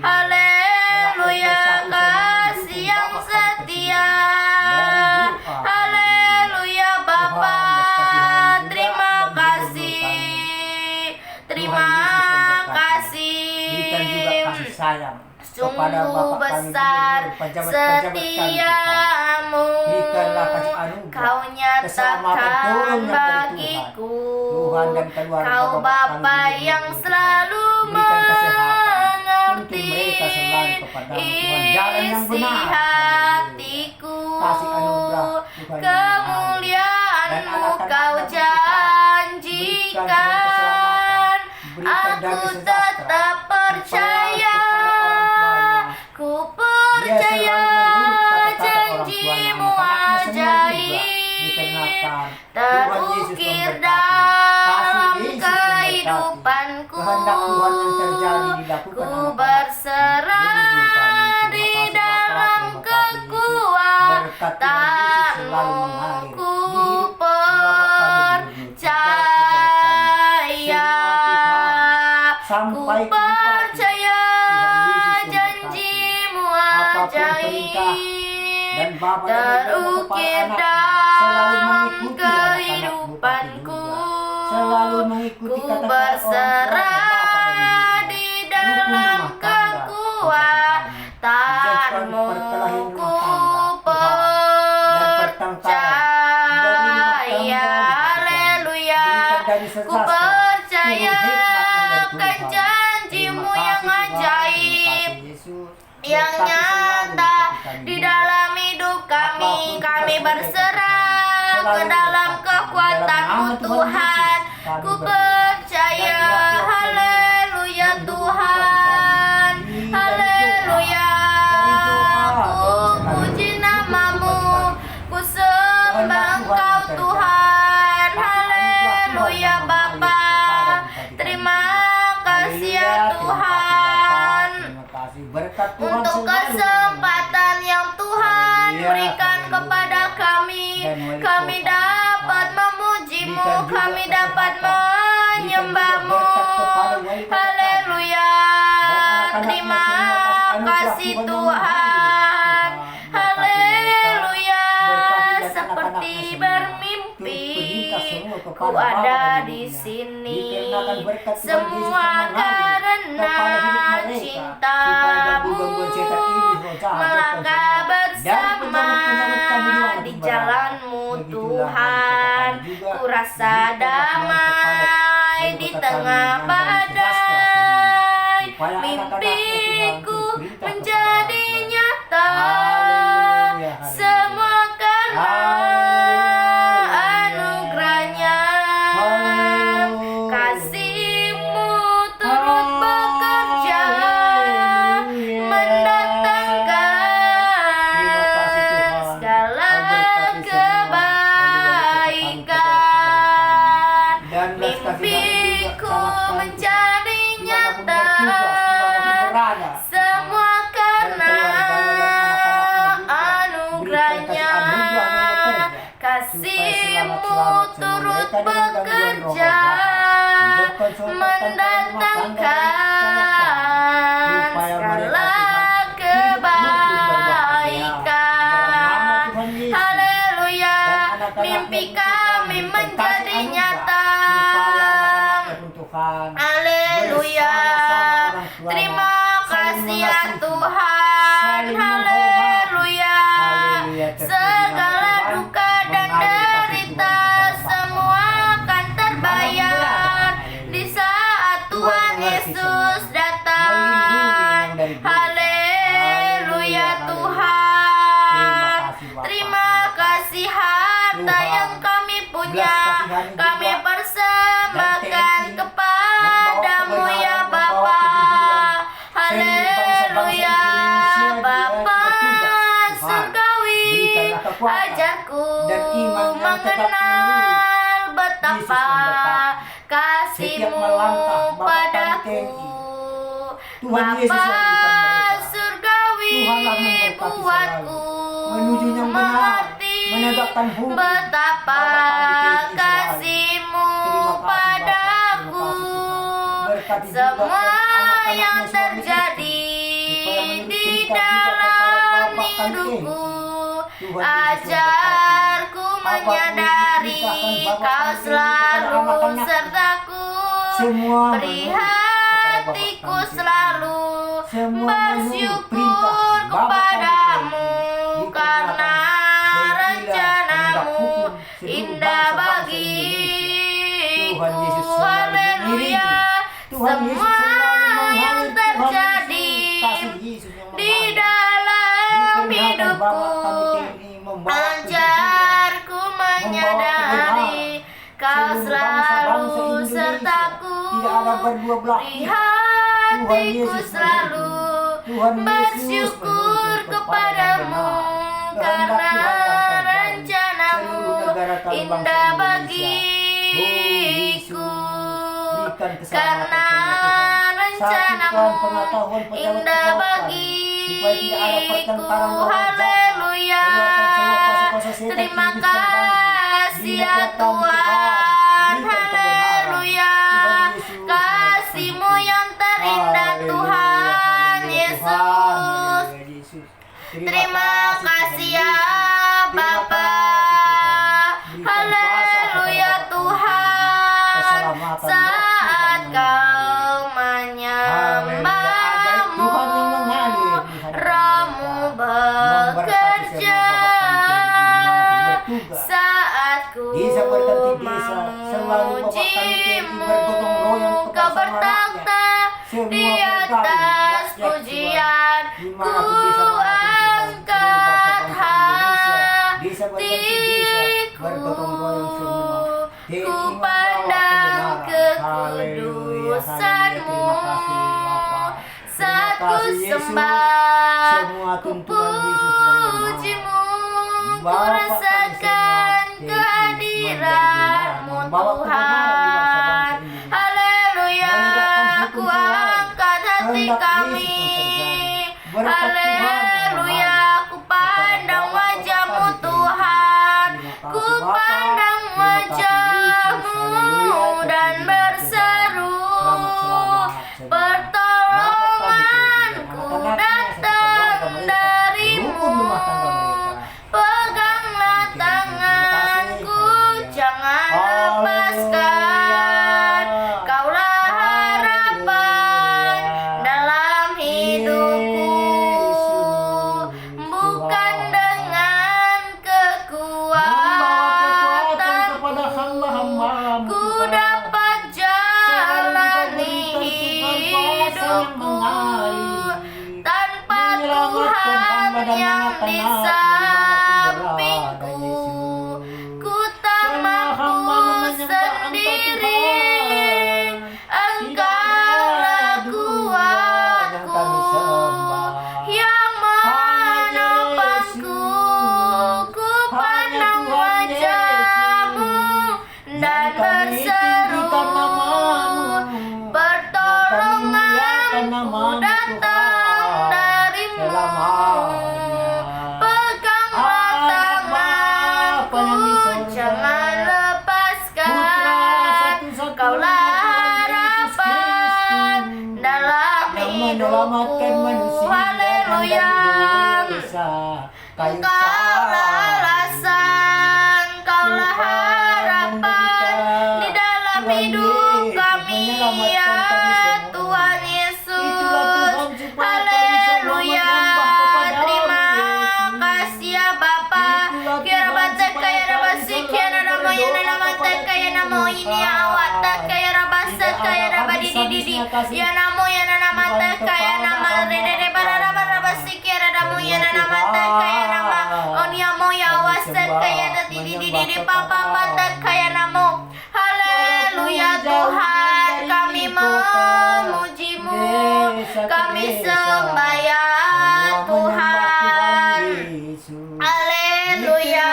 Haleluya, kasih yang setia. Haleluya Bapa. Terima kasih. Terima Berikan juga kasih kasih. sayang kepada Sungguh Bapak kami besar gubernur, pejabat-pejabat kami, Tuhan. setiamu. Berikanlah kasih anugerah, Kau nyatakan keselamatan turunnya dari bagiku. Tuhan dan keluarga Kau Bapak Bapa kami yang gubernur, selalu berikan kesehatan untuk mengerti mereka selalu kepada Tuhan, jalan yang isi benar. hatiku. Kasih anugerah Tuhan yang Kemuliaan-Mu anak-anak Kau Bapak Berikan janjikan. keselamatan, berikan damai Aku sejahtera, tetap percaya. kepada orang tuanya. Ku Dia percaya selalu menurut kata-kata orang tuanya, janjimu anak-anaknya semua juga ajaib, dikarenakan Tuhan Yesus terukir memberkati. dalam Kasih Yesus memberkati. kehidupanku. Kehendak Tuhan yang terjadi dilakukan Ku anak-anak. berserah di dalam kekuatanmu. Ku percaya. Ku Sampai ke percaya Tuhan Yesus janjimu Apapun perintah ajaib, dan Bapa dan Ibu terukir kepada anak, selalu dalam mengikuti anak-anak kehidupanku. Bupati juga. Selalu mengikuti Ku kata-kata orang berserah tua dan Bapak dan Ibu. di Rukun dalam rumah tangga, kekuatanmu. Ku percaya. Haleluya. Ku percaya akan janjimu yang ajaib, yang nyata di dalam hidup kami. Kami berserah ke dalam kekuatan-Mu Tuhan. Ku percaya. Haleluya Tuhan. Haleluya. Ku puji nama-Mu, ku sembah Engkau Tuhan. Haleluya Bapa. Terima kasih ya Tuhan untuk kesempatan yang Tuhan berikan kepada kami. Kami dapat memuji-Mu, kami dapat menyembah-Mu. Haleluya. Terima kasih Tuhan. Haleluya. Seperti bermimpi ku ada di sini. Semua karena cintamu, melangkah bersama di jalanmu Tuhan. Ku rasa damai di tengah badai. Mimpiku menjadi nyata. Semua karena anugerahnya. Kasih-Mu turut bekerja, mendatangkan segala kebaikan. Mimpiku menjadi nyata. Semua karena anugerahnya. Kasih-Mu turut bekerja, mendatangkan segala kebaikan. Haleluya. Mimpi kami menjadi nyata. Haleluya. Terima kasih ya Tuhan. Haleluya. Segala duka dan derita semua akan terbayar di saat Tuhan Yesus datang. Haleluya Tuhan. Terima kasih harta yang kami punya, kami persembahkan kepadamu ya Bapa. Haleluya. Bapa surgawi, ajarku mengenal betapa kasih-Mu padaku. Bapa surgawi, buatku mengerti betapa kasih-Mu padaku. Semua yang terjadi di dalam hidupku, ajarku menyadari Kau selalu sertaku. Beri hatiku selalu bersyukur kepadamu, karena rencanamu indah bagiku. Haleluya. Semua yang terjadi di dalam hidupku, ajarku menyadari Kau selalu sertaku. Beri hatiku selalu bersyukur kepadamu, karena rencanamu indah bagiku. Karena rencanamu indah bagiku. Haleluya. Terima kasih ya Tuhan. Haleluya. Kasih-Mu yang terindah Tuhan Yesus. Terima kasih ya Bapa. Haleluya Tuhan. Saat Kau menyembah-Mu, Roh-Mu bekerja. Saat ku memuji-Mu, Kau bertakhta di atas pujian. Ku angkat hatiku, ku pandang kekudusan-Mu. Saat ku sembah, ku puji-Mu, ku rasakan kehadiran-Mu Tuhan. Haleluya. Ku angkat hati kami. Haleluya. Ku pandang wajah-Mu Tuhan. Ku pandang wajah-Mu dan berseru pertolongan dan yang mengakan di aku sampingku. dimanapun berada, Yesus. Ku tak Semua hamba mampu menyembah Engkau sendiri, Tuhan. Engkaulah Tidak ada dua yang kami sembah. yang Hanya menopangku. Yesus. Ku Hanya pandang Tuhan wajah-Mu Yesus. dan Yang kami berseru, tinggikan nama-Mu. pertolonganku Nama-Mu datang Tuhan dari-Mu. selamanya. Peganglah Apa yang di tanganku, surga. jangan Putra lepaskan. satu-satunya Kaulah Tuhan Yesus harapan Kristus dalam yang hidupku. menyelamatkan manusia Haleluya. dari dosa. Kayu Engkaulah alasan, Engkaulah harapan di dalam hidup kami, ya Tuhan Yesus. Haleluya. Terima kasih ya Bapa. Kira bata kaya rabasi kira namanya namata kaya namo ini awata kaya rabasa kaya rabadi didi ya namo ya namata kaya nama rede bara rabasi kira namo ya namata kaya nama onia mo ya wasa kaya didi didi papa mata kaya namo. Haleluya Tuhan, kami memuji-Mu, kami sembah ya Tuhan. Haleluya,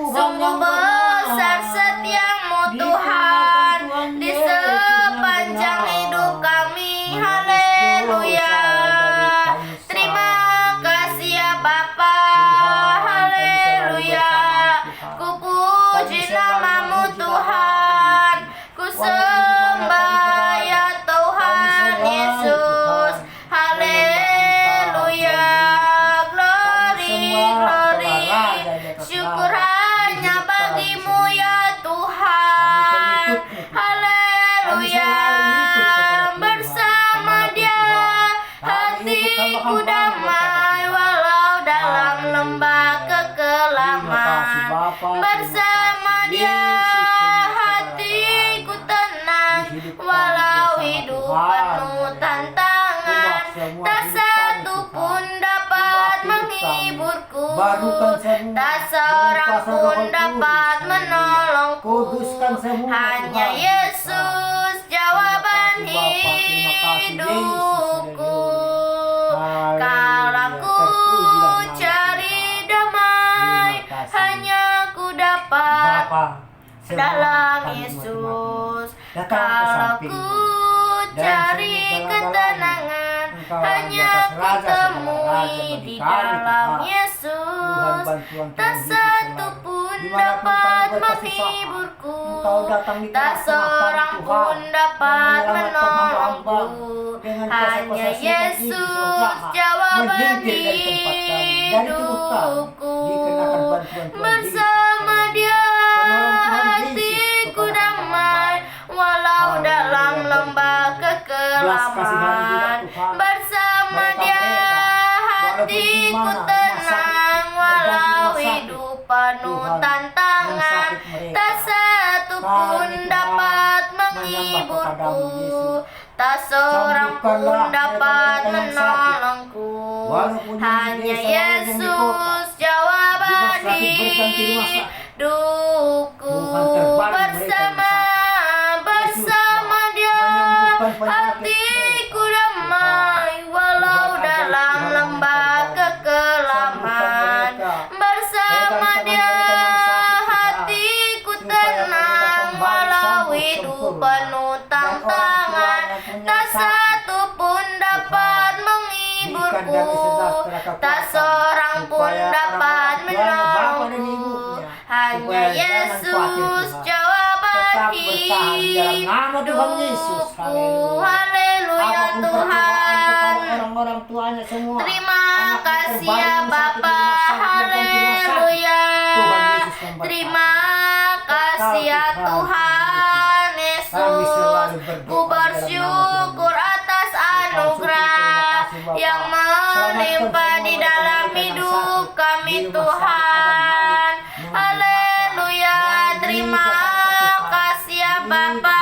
sungguh besar setiamu Tuhan di sepanjang hidup kami. Haleluya, terima kasih ya Bapa. Haleluya, ku puji nama-Mu Tuhan, ku sembah ya Tuhan Yesus. Haleluya, glory, glory, syukur hanya bagi-Mu ya Tuhan. Haleluya, bersama Dia hatiku damai walau dalam lembah kekelaman. Bersama Dia hatiku tenang walau hidup penuh tantangan. Tak satu pun dapat menghiburku, tak seorang pun dapat menolongku. Hanya Yesus jawaban hidupku. Kalau ku cari damai, hanya ku dapat dalam Yesus. Kalau ku cari ketenangan, hanya ku temui di dalam Yesus. Tak satu pun dapat menghiburku, tak seorang pun dapat menolongku. Hanya Yesus jawaban hidupku. Bersama Dia hatiku damai walau dalam lembah kekelaman. Bersama Dia hatiku tenang walau hidup penuh tantangan. Tak satu pun dapat menghiburku, tak seorang pun dapat menolongku. Hanya Yesus jawaban hidupku. Bersama Dia hatiku damai walau dalam lembah kekelaman. Bersama Dia hatiku tenang walau hidup penuh tantangan. Tak satu pun dapat menghiburku, tak seorang pun dapat menolongku. Hanya Yesus jawaban hidupku. Haleluya Tuhan. Terima kasih ya Bapa. Haleluya. Terima kasih ya Tuhan Yesus. Ku bersyukur atas anugerah yang melimpah di dalam hidup kami Tuhan. Haleluya. Terima kasih ya Bapa.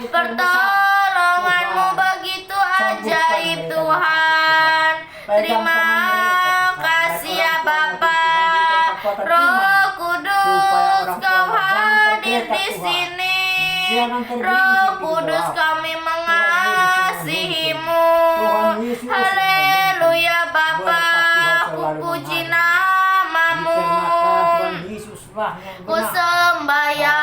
Pertolongan-Mu begitu ajaib Tuhan. Terima Roh Kudus kami mengasihimu. Haleluya Bapa, ku puji namamu. Ku sembah ya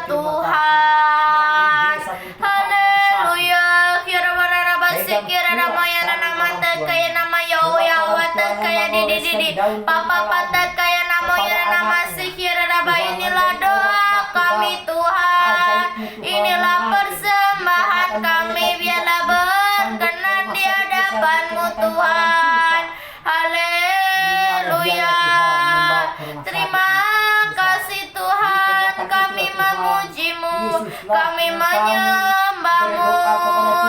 Tuhan. Haleluya. Kira barara basi kira nama ya nama kaya nama Yahweh kaya di Papa pata kaya nama ya nama kira raba. Inilah doa kami Tuhan. Inilah persembahan kami, biarlah berkenan di hadapan-Mu Tuhan. Haleluya. Terima kasih Tuhan, kami memuji-Mu, kami menyembah-Mu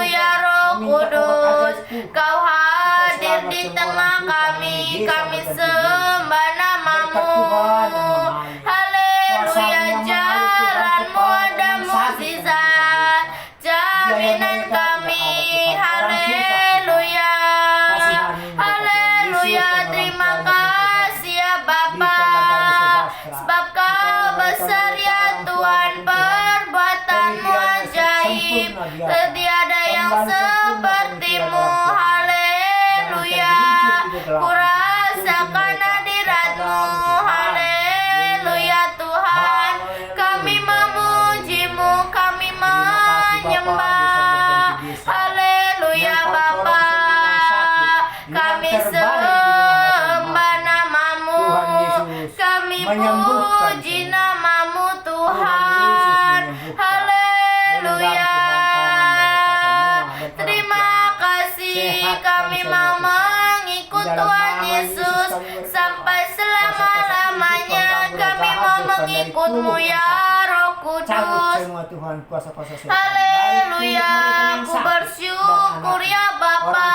ya Roh Kudus. Kau hadir di tengah kami sembah nama-Mu. Haleluya. Jalan-Mu ada mukjizat, jaminan kami. Haleluya. Haleluya. Terima kasih ya Bapa, sebab Kau besar ya Tuhan, perbuatan-Mu ajaib, tiada yang seperti-Mu. Haleluya. Ku rasakan hadirat-Mu. Haleluya Tuhan, kami memuji-Mu, kami menyembah. Haleluya Bapa, kami sembah nama-Mu, kami puji nama-Mu Tuhan. Haleluya. Terima kasih, kami mau mengikut Tuhan Yesus sampai selama-lamanya. Kami mau mengikut-Mu ya Roh Kudus. Haleluya. Ku bersyukur ya Bapa,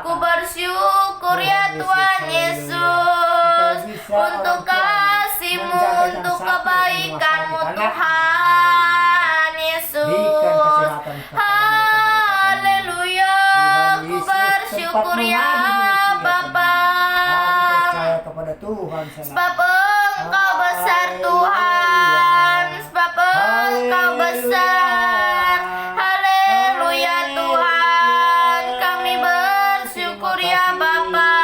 ku bersyukur ya Tuhan Yesus, untuk kasih-Mu, untuk kebaikan-Mu Tuhan Yesus. Haleluya. Ku bersyukur ya Bapa, sebab Engkau besar Tuhan, sebab Engkau besar. Haleluya Tuhan, kami bersyukur ya Bapa.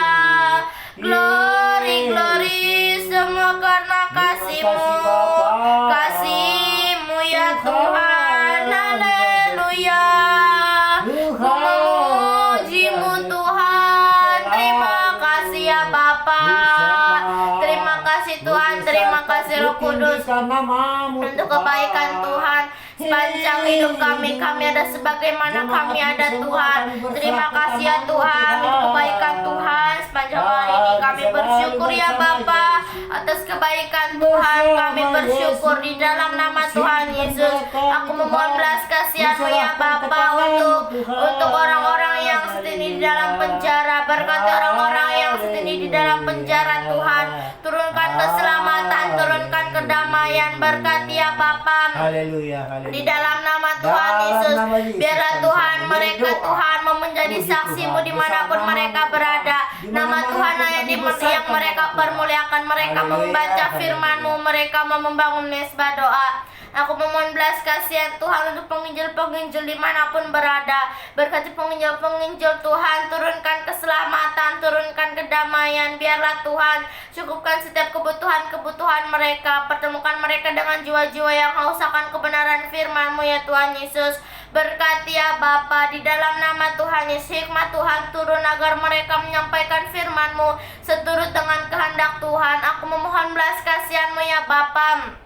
Glory, glory, semua karena kasih-Mu, kasih-Mu ya Tuhan. Haleluya. Ku memuji-Mu Tuhan. Terima kasih ya Bapa. Terima kasih Tuhan, terima kasih Roh Kudus untuk kebaikan Tuhan. Sepanjang hidup kami ada sebagaimana kami ada Tuhan. Terima kasih ya Tuhan untuk kebaikan Tuhan. Sepanjang hari ini kami bersyukur ya Bapa atas kebaikan Tuhan. Kami bersyukur di dalam nama Tuhan Yesus. Aku memohon belas kasihan-Mu ya Bapa untuk orang-orang yang sedih di dalam penjara. Berkati orang-orang yang sedih di dalam penjara Tuhan. Turunkan keselamatan, turunkan kedamaian. Berkati ya Bapa. Haleluya. Di dalam nama Tuhan Yesus, biarlah Tuhan mereka Tuhan mau menjadi saksi-Mu dimanapun mereka berada. Nama Tuhan yang mereka permuliakan, mereka membaca firman-Mu, mereka mau membangun mesbah doa. Aku memohon belas kasihan Tuhan untuk penginjil-penginjil dimanapun berada. Berkati penginjil-penginjil Tuhan, turunkan keselamatan, turunkan kedamaian. Biarlah Tuhan cukupkan setiap kebutuhan-kebutuhan mereka. Pertemukan mereka dengan jiwa-jiwa yang haus akan kebenaran firman-Mu ya Tuhan Yesus. Berkati ya Bapa, di dalam nama Tuhan Yesus, hikmat Tuhan turun agar mereka menyampaikan firman-Mu seturut dengan kehendak Tuhan. Aku memohon belas kasihan-Mu ya Bapa.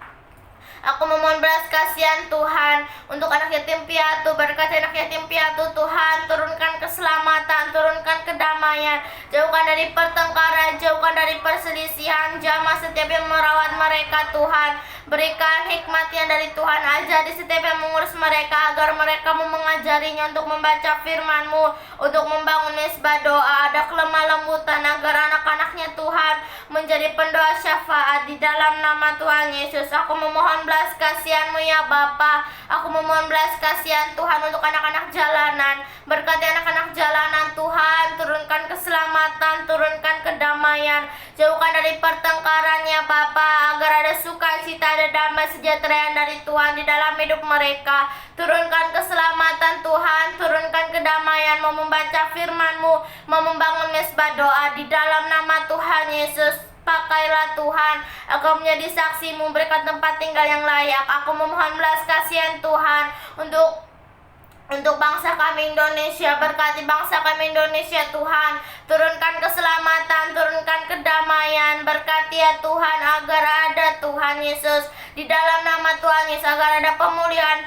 Aku memohon belas kasihan Tuhan untuk anak yatim piatu. Berkati anak yatim piatu Tuhan, turunkan keselamatan, turunkan kedamaian. Jauhkan dari pertengkaran, jauhkan dari perselisihan. Jamah setiap yang merawat mereka Tuhan. Berikan hikmat yang dari Tuhan. Ajari setiap yang mengurus mereka agar mereka mau mengajarinya untuk membaca firman-Mu, untuk membangun mesbah doa. Ada kelemah lembutan agar anak-anaknya Tuhan menjadi pendoa syafaat di dalam nama Tuhan Yesus. Aku memohon belas kasihan-Mu ya Bapa. Aku memohon belas kasihan Tuhan untuk anak-anak jalanan. Berkati anak-anak jalanan Tuhan, turunkan keselamatan, turunkan kedamaian. Jauhkan dari pertengkaran ya Bapa, agar ada sukacita sukacita dan damai sejahtera yang dari Tuhan di dalam hidup mereka. Turunkan keselamatan Tuhan, turunkan kedamaian, mau membaca firman-Mu, mau membangun mesbah doa di dalam nama Tuhan Yesus. Pakailah Tuhan, Engkau menjadi saksi-Mu, berikan tempat tinggal yang layak. Aku memohon belas kasihan Tuhan untuk bangsa kami Indonesia. Berkati bangsa kami Indonesia Tuhan. Turunkan keselamatan, turunkan kedamaian. Berkati ya Tuhan agar ada Tuhan Yesus di dalam nama Tuhan Yesus, agar ada pemulihan.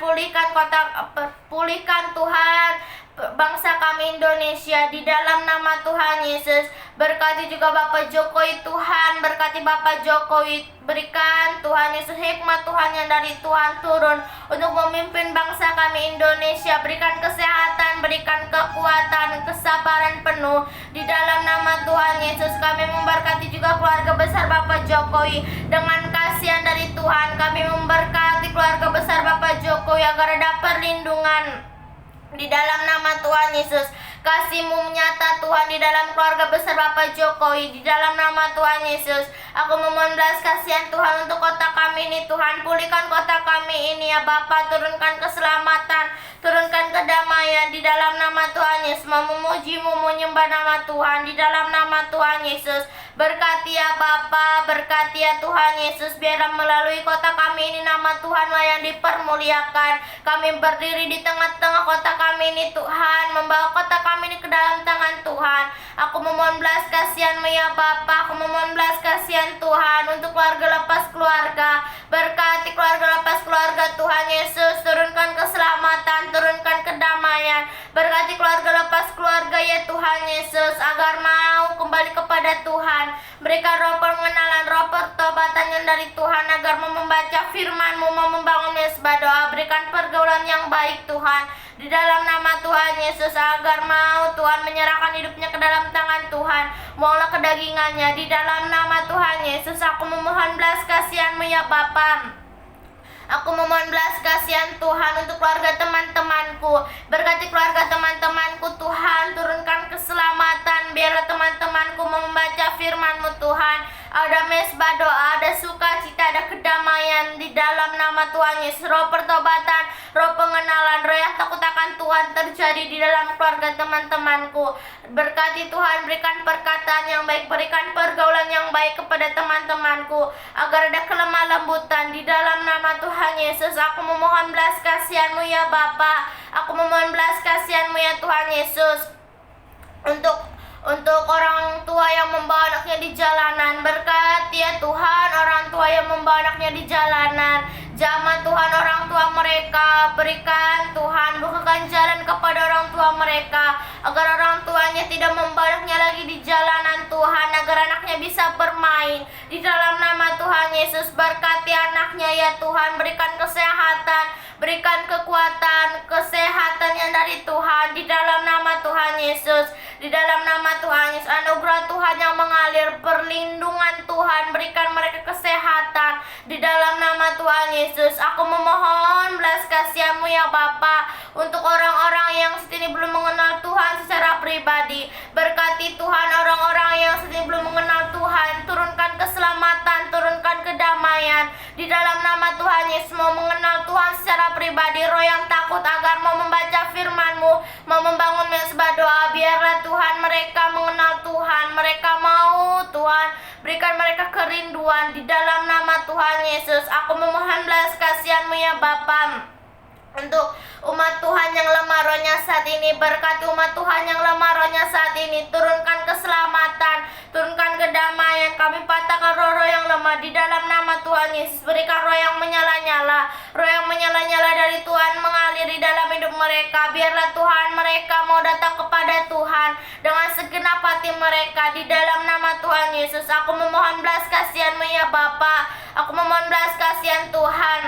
Pulihkan Tuhan bangsa kami Indonesia di dalam nama Tuhan Yesus. Berkati juga Bapak Jokowi Tuhan, berkati Bapak Jokowi, berikan Tuhan Yesus hikmat Tuhan yang dari Tuhan turun untuk memimpin bangsa kami Indonesia. Berikan kesehatan, berikan kekuatan, kesabaran penuh di dalam nama Tuhan Yesus. Kami memberkati juga keluarga besar Bapak Jokowi dengan kasihan dari Tuhan. Kami memberkati keluarga besar Bapak Jokowi agar ada perlindungan di dalam nama Tuhan Yesus. Kasih-Mu menyata Tuhan di dalam keluarga besar Bapak Jokowi di dalam nama Tuhan Yesus. Aku memohon belas kasihan Tuhan untuk kota kami ini Tuhan. Pulihkan kota kami ini ya Bapa. Turunkan keselamatan, turunkan kedamaian di dalam nama Tuhan Yesus. Mau memuji-Mu, menyembah nama Tuhan di dalam nama Tuhan Yesus. Berkati ya Bapa, berkati ya Tuhan Yesus. Biarlah melalui kota kami ini nama Tuhanlah yang dipermuliakan. Kami berdiri di tengah-tengah kota kami ini Tuhan, membawa kota kami ini ke dalam tangan Tuhan. Aku memohon belas kasihan-Mu ya Bapa. Aku memohon belas kasihan Tuhan untuk keluarga lepas keluarga. Berkati keluarga lepas keluarga Tuhan Yesus. Turunkan keselamatan, turunkan kedamaian. Berkati keluarga lepas keluarga ya Tuhan Yesus, agar mau kembali kepada Tuhan. Berikan roh pengenalan, roh pertobatan yang dari Tuhan, agar mau membaca firman-Mu, mau membangun mesbah doa. Berikan pergaulan yang baik Tuhan di dalam nama Tuhan Yesus, agar mau Tuhan menyerahkan hidupnya ke dalam tangan Tuhan. Buanglah kedagingannya di dalam nama Tuhan Yesus. Aku memohon belas kasihan-Mu ya Bapa. Aku memohon belas kasihan Tuhan untuk keluarga teman-temanku. Berkati keluarga teman-temanku Tuhan. Turunkan keselamatan. Biarlah teman-temanku membaca firman-Mu Tuhan. Ada mesbah doa, ada sukacita, ada kedamaian di dalam nama Tuhan Yesus. Roh pertobatan, roh pengenalan, roh yang takut akan Tuhan terjadi di dalam keluarga teman-temanku. Berkati Tuhan, berikan perkataan yang baik, berikan pergaulan yang baik kepada teman-temanku, agar ada kelemah lembutan di dalam nama Tuhan Yesus. Aku memohon belas kasihan-Mu ya Bapa. Aku memohon belas kasihan-Mu ya Tuhan Yesus untuk orang tua yang membawa anaknya di jalanan. Berkati ya Tuhan orang tua yang membawa anaknya di jalanan. Jamah Tuhan orang tua mereka. Berikan Tuhan, bukakan jalan kepada orang tua mereka, agar orang tuanya tidak membawa anaknya lagi di jalanan Tuhan, agar anaknya bisa bermain di dalam nama Tuhan Yesus. Berkati anaknya ya Tuhan. Berikan kesehatan, berikan kekuatan, kesehatan yang dari Tuhan di dalam nama Tuhan Yesus. Di dalam nama Tuhan Yesus, anugerah Tuhan yang mengalir, perlindungan Tuhan, berikan mereka kesehatan di dalam nama Tuhan Yesus. Aku memohon belas kasihan-Mu ya Bapa untuk orang-orang yang saat ini belum mengenal Tuhan secara pribadi. Berkati Tuhan orang-orang yang saat ini belum mengenal Tuhan. Turunkan keselamatan, turunkan kedamaian di dalam nama Tuhan Yesus. Mau mengenal Tuhan secara pribadi, roh yang takut agar mau membaca firman-Mu, mau membangun mesbah doa. Biarlah Tuhan mereka mengenal Tuhan, mereka mau Tuhan berikan mereka kerinduan di dalam nama Tuhan Yesus. Aku memohon belas kasihan-Mu ya Bapa untuk umat Tuhan yang lemah rohnya saat ini. Berkati umat Tuhan yang lemah rohnya saat ini. Turunkan keselamatan, turunkan kedamaian. Kami patahkan roh-roh yang lemah di dalam nama Tuhan Yesus. Berikan roh yang menyala-nyala, roh yang menyala-nyala dari Tuhan mengalir di dalam hidup mereka. Biarlah Tuhan mereka mau datang kepada Tuhan dengan segenap hati mereka di dalam nama Tuhan Yesus. Aku memohon belas kasihan-Mu ya Bapa. Aku memohon belas kasihan Tuhan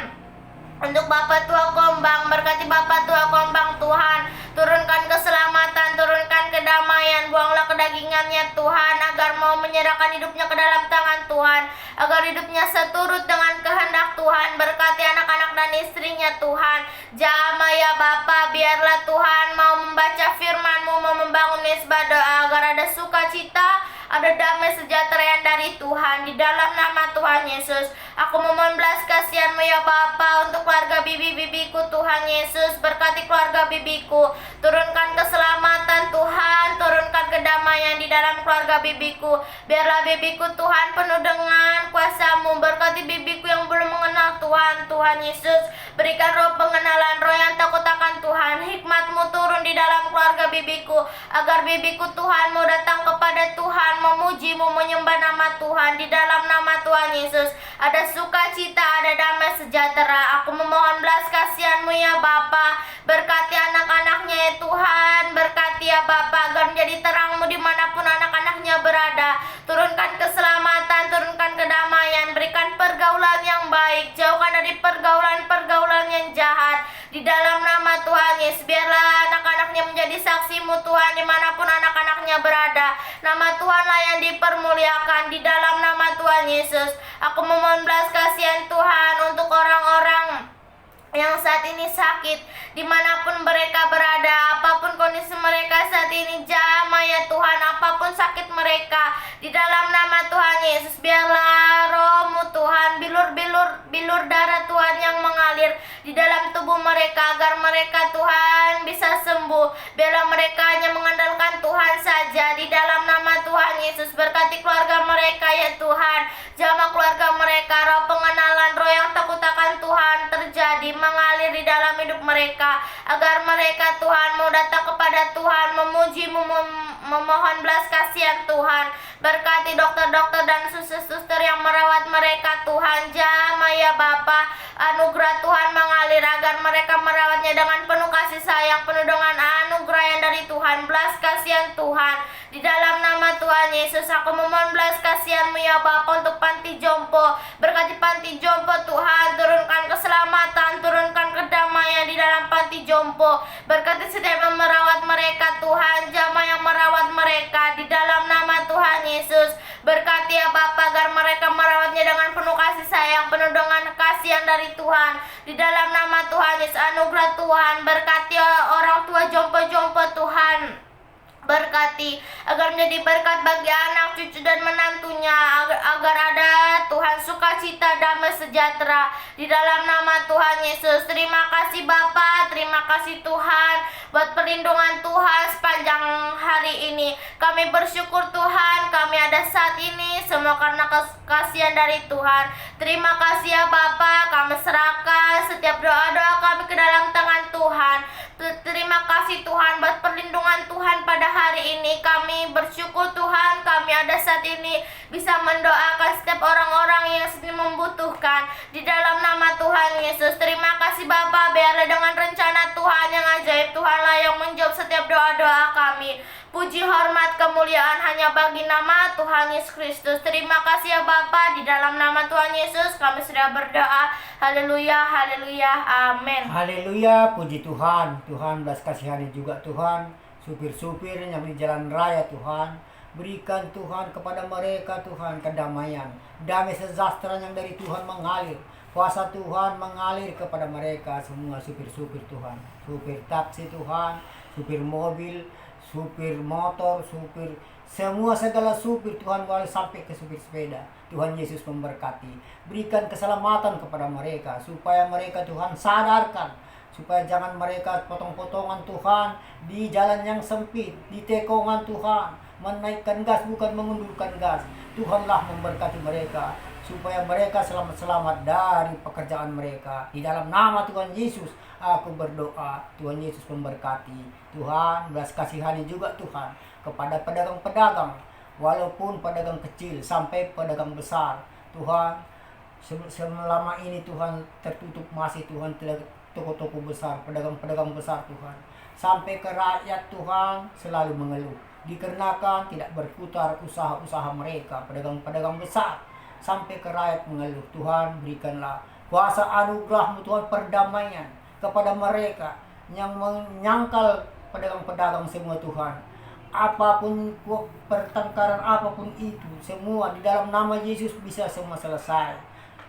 untuk Bapak Tua Kombang. Berkati Bapak Tua Kombang Tuhan. Turunkan keselamatan, turunkan kedamaian. Buanglah kedagingannya Tuhan, agar mau menyerahkan hidupnya ke dalam tangan Tuhan, agar hidupnya seturut dengan kehendak Tuhan. Berkati anak-anak dan istrinya Tuhan. Jamah ya Bapa. Biarlah Tuhan mau membaca firman-Mu, mau membangun mesbah doa, agar ada sukacita, ada damai sejahtera yang dari Tuhan. Di dalam nama Tuhan Yesus, aku memohon belas kasihan-Mu ya Bapa untuk keluarga bibi-bibiku Tuhan Yesus. Berkati keluarga bibiku, turunkan keselamatan Tuhan, turunkan kedamaian di dalam keluarga bibiku. Biarlah bibiku Tuhan penuh dengan kuasa-Mu. Berkati bibiku yang belum mengenal Tuhan, Tuhan Yesus. Berikan roh pengenalan, roh yang takut akan Tuhan. Hikmat-Mu turun di dalam keluarga bibiku, agar bibiku Tuhan mau datang kepada Tuhan, memuji-Mu, menyembah nama Tuhan. Di dalam nama Tuhan Yesus ada sukacita, ada damai sejahtera. Aku memohon belas kasihan-Mu ya Bapa. Berkati anak-anaknya ya Tuhan. Berkati ya Bapa, agar menjadi terang-Mu dimanapun anak-anaknya berada. Turunkan keselamatan, turunkan kedamaian. Berikan pergaulan yang baik, jauhkan dari pergaulan-pergaulan yang jahat. Di dalam nama Tuhan Yesus, biarlah anak-anaknya menjadi saksi-Mu Tuhan dimanapun anak-anaknya berada. Nama Tuhanlah yang dipermuliakan. Di dalam nama Tuhan Yesus, aku memohon belas kasihan Tuhan untuk orang-orang yang saat ini sakit, dimanapun mereka berada, apapun kondisi mereka saat ini, jamah ya Tuhan, apapun sakit mereka, di dalam nama Tuhan Yesus, biarlah roh-Mu Tuhan, bilur darah Tuhan yang mengalir di dalam tubuh mereka, agar mereka Tuhan bisa sembuh. Biarlah mereka hanya mengandalkan Tuhan saja. Di dalam nama Tuhan Yesus, berkati keluarga mereka ya Tuhan, jamah keluarga mereka, roh pengenalan, roh yang takut akan Tuhan terjadi, mengalir di dalam hidup mereka, agar mereka Tuhan mau datang kepada Tuhan, memuji-Mu, memohon belas kasihan Tuhan. Berkati dokter-dokter dan suster-suster yang merawat mereka Tuhan, jamah ya Bapa, anugerah Tuhan mengalir, agar mereka merawatnya dengan penuh kasih sayang, penuh dengan anugerah yang dari Tuhan, belas kasihan Tuhan. Di dalam nama Tuhan Yesus, aku memohon belas kasihan-Mu ya Bapa untuk panti jompo. Berkati panti jompo Tuhan, turunkan keselamatan, turunkan kedamaian di dalam panti jompo. Berkati setiap yang merawat mereka Tuhan, jamah yang merawat mereka, di dalam nama Tuhan Yesus. Berkati ya Bapa, agar mereka merawatnya dengan penuh kasih sayang, penuh dengan kasih yang dari Tuhan. Di dalam nama Tuhan Yesus, anugerah Tuhan. Berkati orang tua jompo-jompo Tuhan. Berkati agar menjadi berkat bagi anak, cucu dan menantunya, agar ada Tuhan sukacita, damai sejahtera di dalam nama Tuhan Yesus. Terima kasih Bapa, terima kasih Tuhan buat perlindungan Tuhan sepanjang hari ini. Kami bersyukur Tuhan, kami ada saat ini semua karena kasihan dari Tuhan. Terima kasih ya Bapa, kami serahkan setiap doa-doa kami ke dalam tangan Tuhan. Terima kasih Tuhan buat perlindungan Tuhan pada hari ini. Kami bersyukur Tuhan, kami ada saat ini bisa mendoakan setiap orang-orang yang sedang membutuhkan di dalam nama Tuhan Yesus. Terima kasih Bapa, biarlah dengan rencana Tuhan yang ajaib, Tuhanlah yang menjawab setiap doa-doa kami. Puji, hormat, kemuliaan hanya bagi nama Tuhan Yesus Kristus. Terima kasih ya Bapa, di dalam nama Tuhan Yesus kami sudah berdoa. Haleluya, haleluya, amin. Haleluya, puji Tuhan. Tuhan belas kasihani juga Tuhan. Supir-supir yang di jalan raya Tuhan, berikan Tuhan kepada mereka Tuhan kedamaian, damai sejahtera yang dari Tuhan mengalir. Kuasa Tuhan mengalir kepada mereka semua supir-supir Tuhan, supir taksi Tuhan, supir mobil, supir motor, supir semua segala supir Tuhan, boleh sampai ke supir sepeda. Tuhan Yesus memberkati. Berikan keselamatan kepada mereka supaya mereka Tuhan sadarkan, supaya jangan mereka potong-potongan Tuhan di jalan yang sempit, di tekongan Tuhan, menaikkan gas bukan mengundurkan gas. Tuhanlah memberkati mereka supaya mereka selamat-selamat dari pekerjaan mereka. Di dalam nama Tuhan Yesus aku berdoa. Tuhan Yesus memberkati. Tuhan belas kasihani juga Tuhan kepada pedagang-pedagang, walaupun pedagang kecil sampai pedagang besar. Tuhan, selama ini Tuhan tertutup masih Tuhan toko-toko besar, pedagang-pedagang besar Tuhan, sampai ke rakyat Tuhan selalu mengeluh dikarenakan tidak berputar usaha-usaha mereka. Pedagang-pedagang besar sampai ke rakyat mengeluh. Tuhan, berikanlah kuasa anugerah-Mu Tuhan, perdamaian kepada mereka yang menyangkal pedagang-pedagang semua Tuhan. Apapun pertengkaran apapun itu, semua di dalam nama Yesus bisa semua selesai.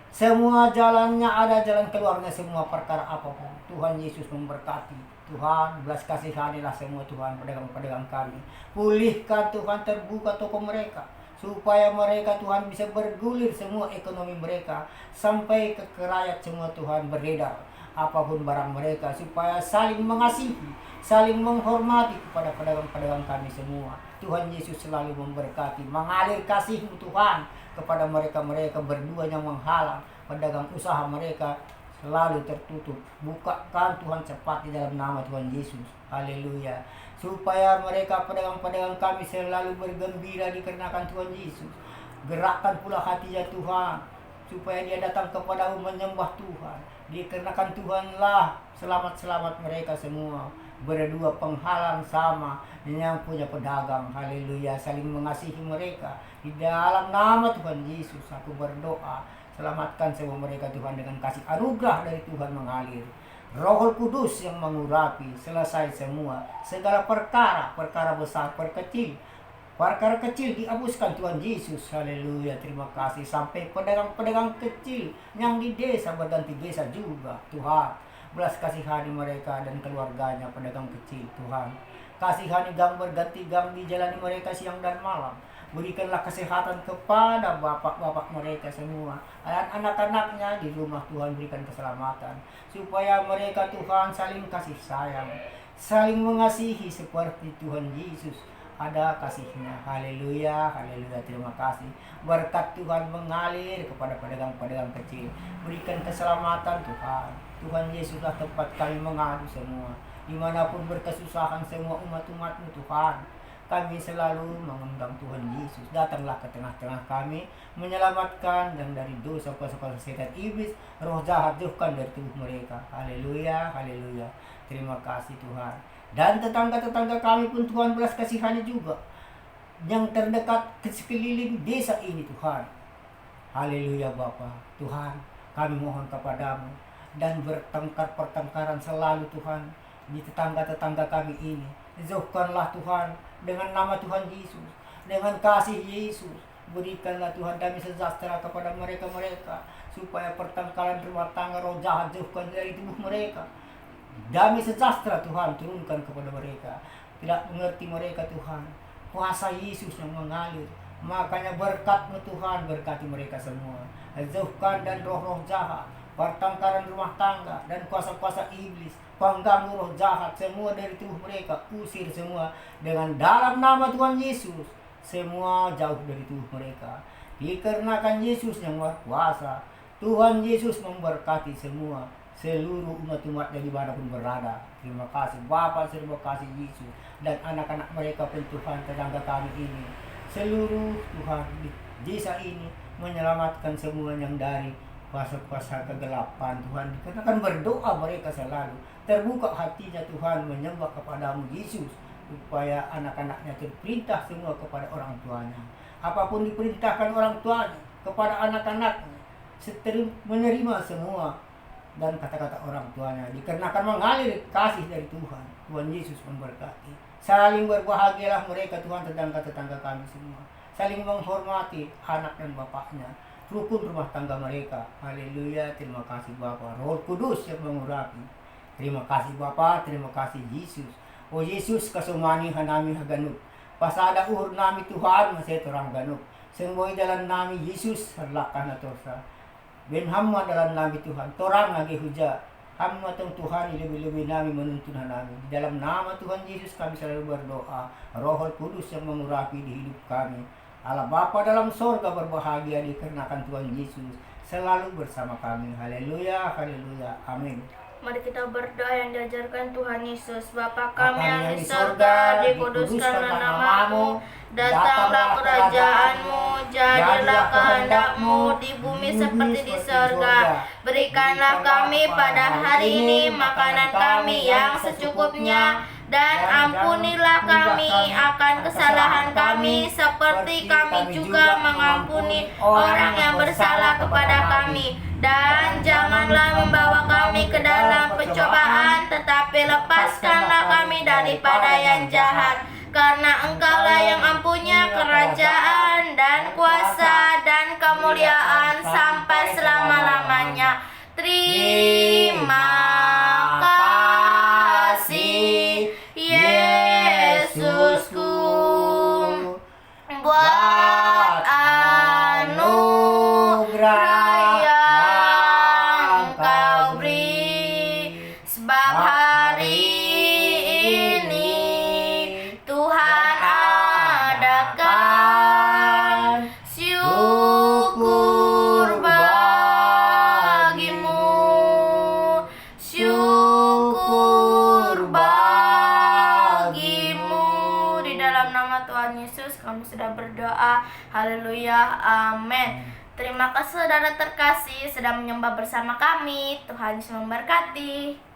Semua jalannya ada jalan keluarnya, semua perkara apapun. Tuhan Yesus memberkati. Tuhan, belas kasihanilah semua Tuhan pedagang-pedagang kami. Pulihkan Tuhan, terbuka toko mereka, supaya mereka Tuhan bisa bergulir semua ekonomi mereka, sampai ke rakyat semua Tuhan beredar apapun barang mereka, supaya saling mengasihi, saling menghormati kepada pedagang-pedagang kami semua. Tuhan Yesus selalu memberkati, mengalir kasih-Mu Tuhan kepada mereka-mereka berdua yang menghalang pedagang usaha mereka selalu tertutup. Bukakan Tuhan cepat di dalam nama Tuhan Yesus. Haleluya. Supaya mereka pedagang-pedagang kami selalu bergembira dikarenakan Tuhan Yesus. Gerakkan pula hatinya Tuhan, supaya dia datang kepadamu menyembah Tuhan. Dikarenakan Tuhanlah selamat-selamat mereka semua. Berdua penghalang sama yang punya pedagang. Haleluya. Saling mengasihi mereka. Di dalam nama Tuhan Yesus aku berdoa. Selamatkan semua mereka Tuhan dengan kasih anugerah dari Tuhan mengalir. Roh Kudus yang mengurapi, selesai semua segala perkara, perkara besar, perkara kecil dihapuskan Tuhan Yesus. Haleluya. Terima kasih. Sampai pedagang-pedagang kecil yang di desa berganti desa juga Tuhan. Belas kasihani mereka dan keluarganya pedagang kecil Tuhan. Kasihani gang berganti gang dijalani mereka siang dan malam. Berikanlah kesehatan kepada bapak-bapak mereka semua, dan anak-anaknya di rumah Tuhan berikan keselamatan, supaya mereka Tuhan saling kasih sayang, saling mengasihi seperti Tuhan Yesus ada kasihnya. Haleluya, haleluya. Terima kasih. Berkat Tuhan mengalir kepada pedagang-pedagang kecil. Berikan keselamatan Tuhan. Tuhan Yesuslah tempat kami mengadu semua. Dimanapun berkesusahan semua umat-umat-Mu Tuhan, kami selalu mengundang Tuhan Yesus. Datanglah ke tengah-tengah kami, menyelamatkan yang dari dosa, kuasa-kuasa setan iblis, roh jahat jauhkan dari tubuh mereka. Haleluya, haleluya. Terima kasih Tuhan. Dan tetangga-tetangga kami pun Tuhan belas kasihani juga, yang terdekat ke sekeliling desa ini Tuhan. Haleluya Bapa. Tuhan, kami mohon kepadamu, dan pertengkaran selalu Tuhan di tetangga-tetangga kami ini. Jauhkanlah Tuhan dengan nama Tuhan Yesus, dengan kasih Yesus. Berikanlah Tuhan damai sejahtera kepada mereka-mereka, supaya pertengkaran rumah tangga, roh jahat jauhkan dari tubuh mereka. Damai sejahtera Tuhan turunkan kepada mereka. Tidak mengerti mereka Tuhan, kuasa Yesus yang mengalir. Makanya berkat-Mu Tuhan berkati mereka semua. Jauhkan dan roh-roh jahat, pertengkaran rumah tangga, dan kuasa-kuasa iblis, pengganggu roh jahat semua dari tubuh mereka. Usir semua dengan dalam nama Tuhan Yesus. Semua jauh dari tubuh mereka. Dikarenakan Yesus yang Maha Kuasa, Tuhan Yesus memberkati semua, seluruh umat-umat yang dimanapun berada. Terima kasih Bapa, terima kasih Yesus, dan anak-anak mereka pun Tuhan, tetangga kami ini, seluruh Tuhan di desa ini, menyelamatkan semua yang dari kuasa-kuasa kegelapan Tuhan. Dikatakan berdoa mereka selalu terbuka hatinya Tuhan, menyembah kepadamu Yesus, supaya anak-anaknya terperintah semua kepada orang tuanya. Apapun diperintahkan orang tuanya kepada anak-anaknya, menerima semua, dan kata-kata orang tuanya, dikarenakan mengalir kasih dari Tuhan. Tuhan Yesus memberkati. Saling berbahagialah mereka Tuhan, tetangga-tetangga kami semua. Saling menghormati anak dan bapaknya, rukun rumah tangga mereka. Haleluya. Terima kasih Bapa. Roh Kudus yang mengurapi. Terima kasih Bapa, terima kasih Yesus. O Yesus, kasumani hanami haganuk. Pasada uhur nami Tuhan, masih orang ganuk. Semua dalam nami Yesus, harlakan na torsa. Ben hamma dalam nami Tuhan, torang lagi huja. Hamma tong Tuhan, lebih-lebih nami menuntun nami. Di dalam nama Tuhan Yesus kami selalu berdoa. Roh Kudus yang mengurapi di hidup kami. Allah Bapa dalam sorga berbahagia dikarenakan Tuhan Yesus selalu bersama kami. Haleluya, haleluya, amin. Mari kita berdoa yang diajarkan Tuhan Yesus. Bapa kami yang di surga, dikuduskanlah nama-Mu, datanglah kerajaan-Mu, jadilah kehendak-Mu di bumi seperti di surga. Berikanlah kami pada hari ini makanan kami yang secukupnya, dan ampunilah kami akan kesalahan kami, seperti kami juga mengampuni orang yang bersalah kepada kami. Dan janganlah membawa kami ke dalam pencobaan, tetapi lepaskanlah kami daripada yang jahat. Karena Engkaulah yang mempunyai kerajaan dan kuasa dan kemuliaan sampai selama-lamanya. Terima kasih. nama Tuhan Yesus kami sudah berdoa. Haleluya, amin. Terima kasih saudara terkasih sudah menyembah bersama kami. Tuhan Yesus memberkati.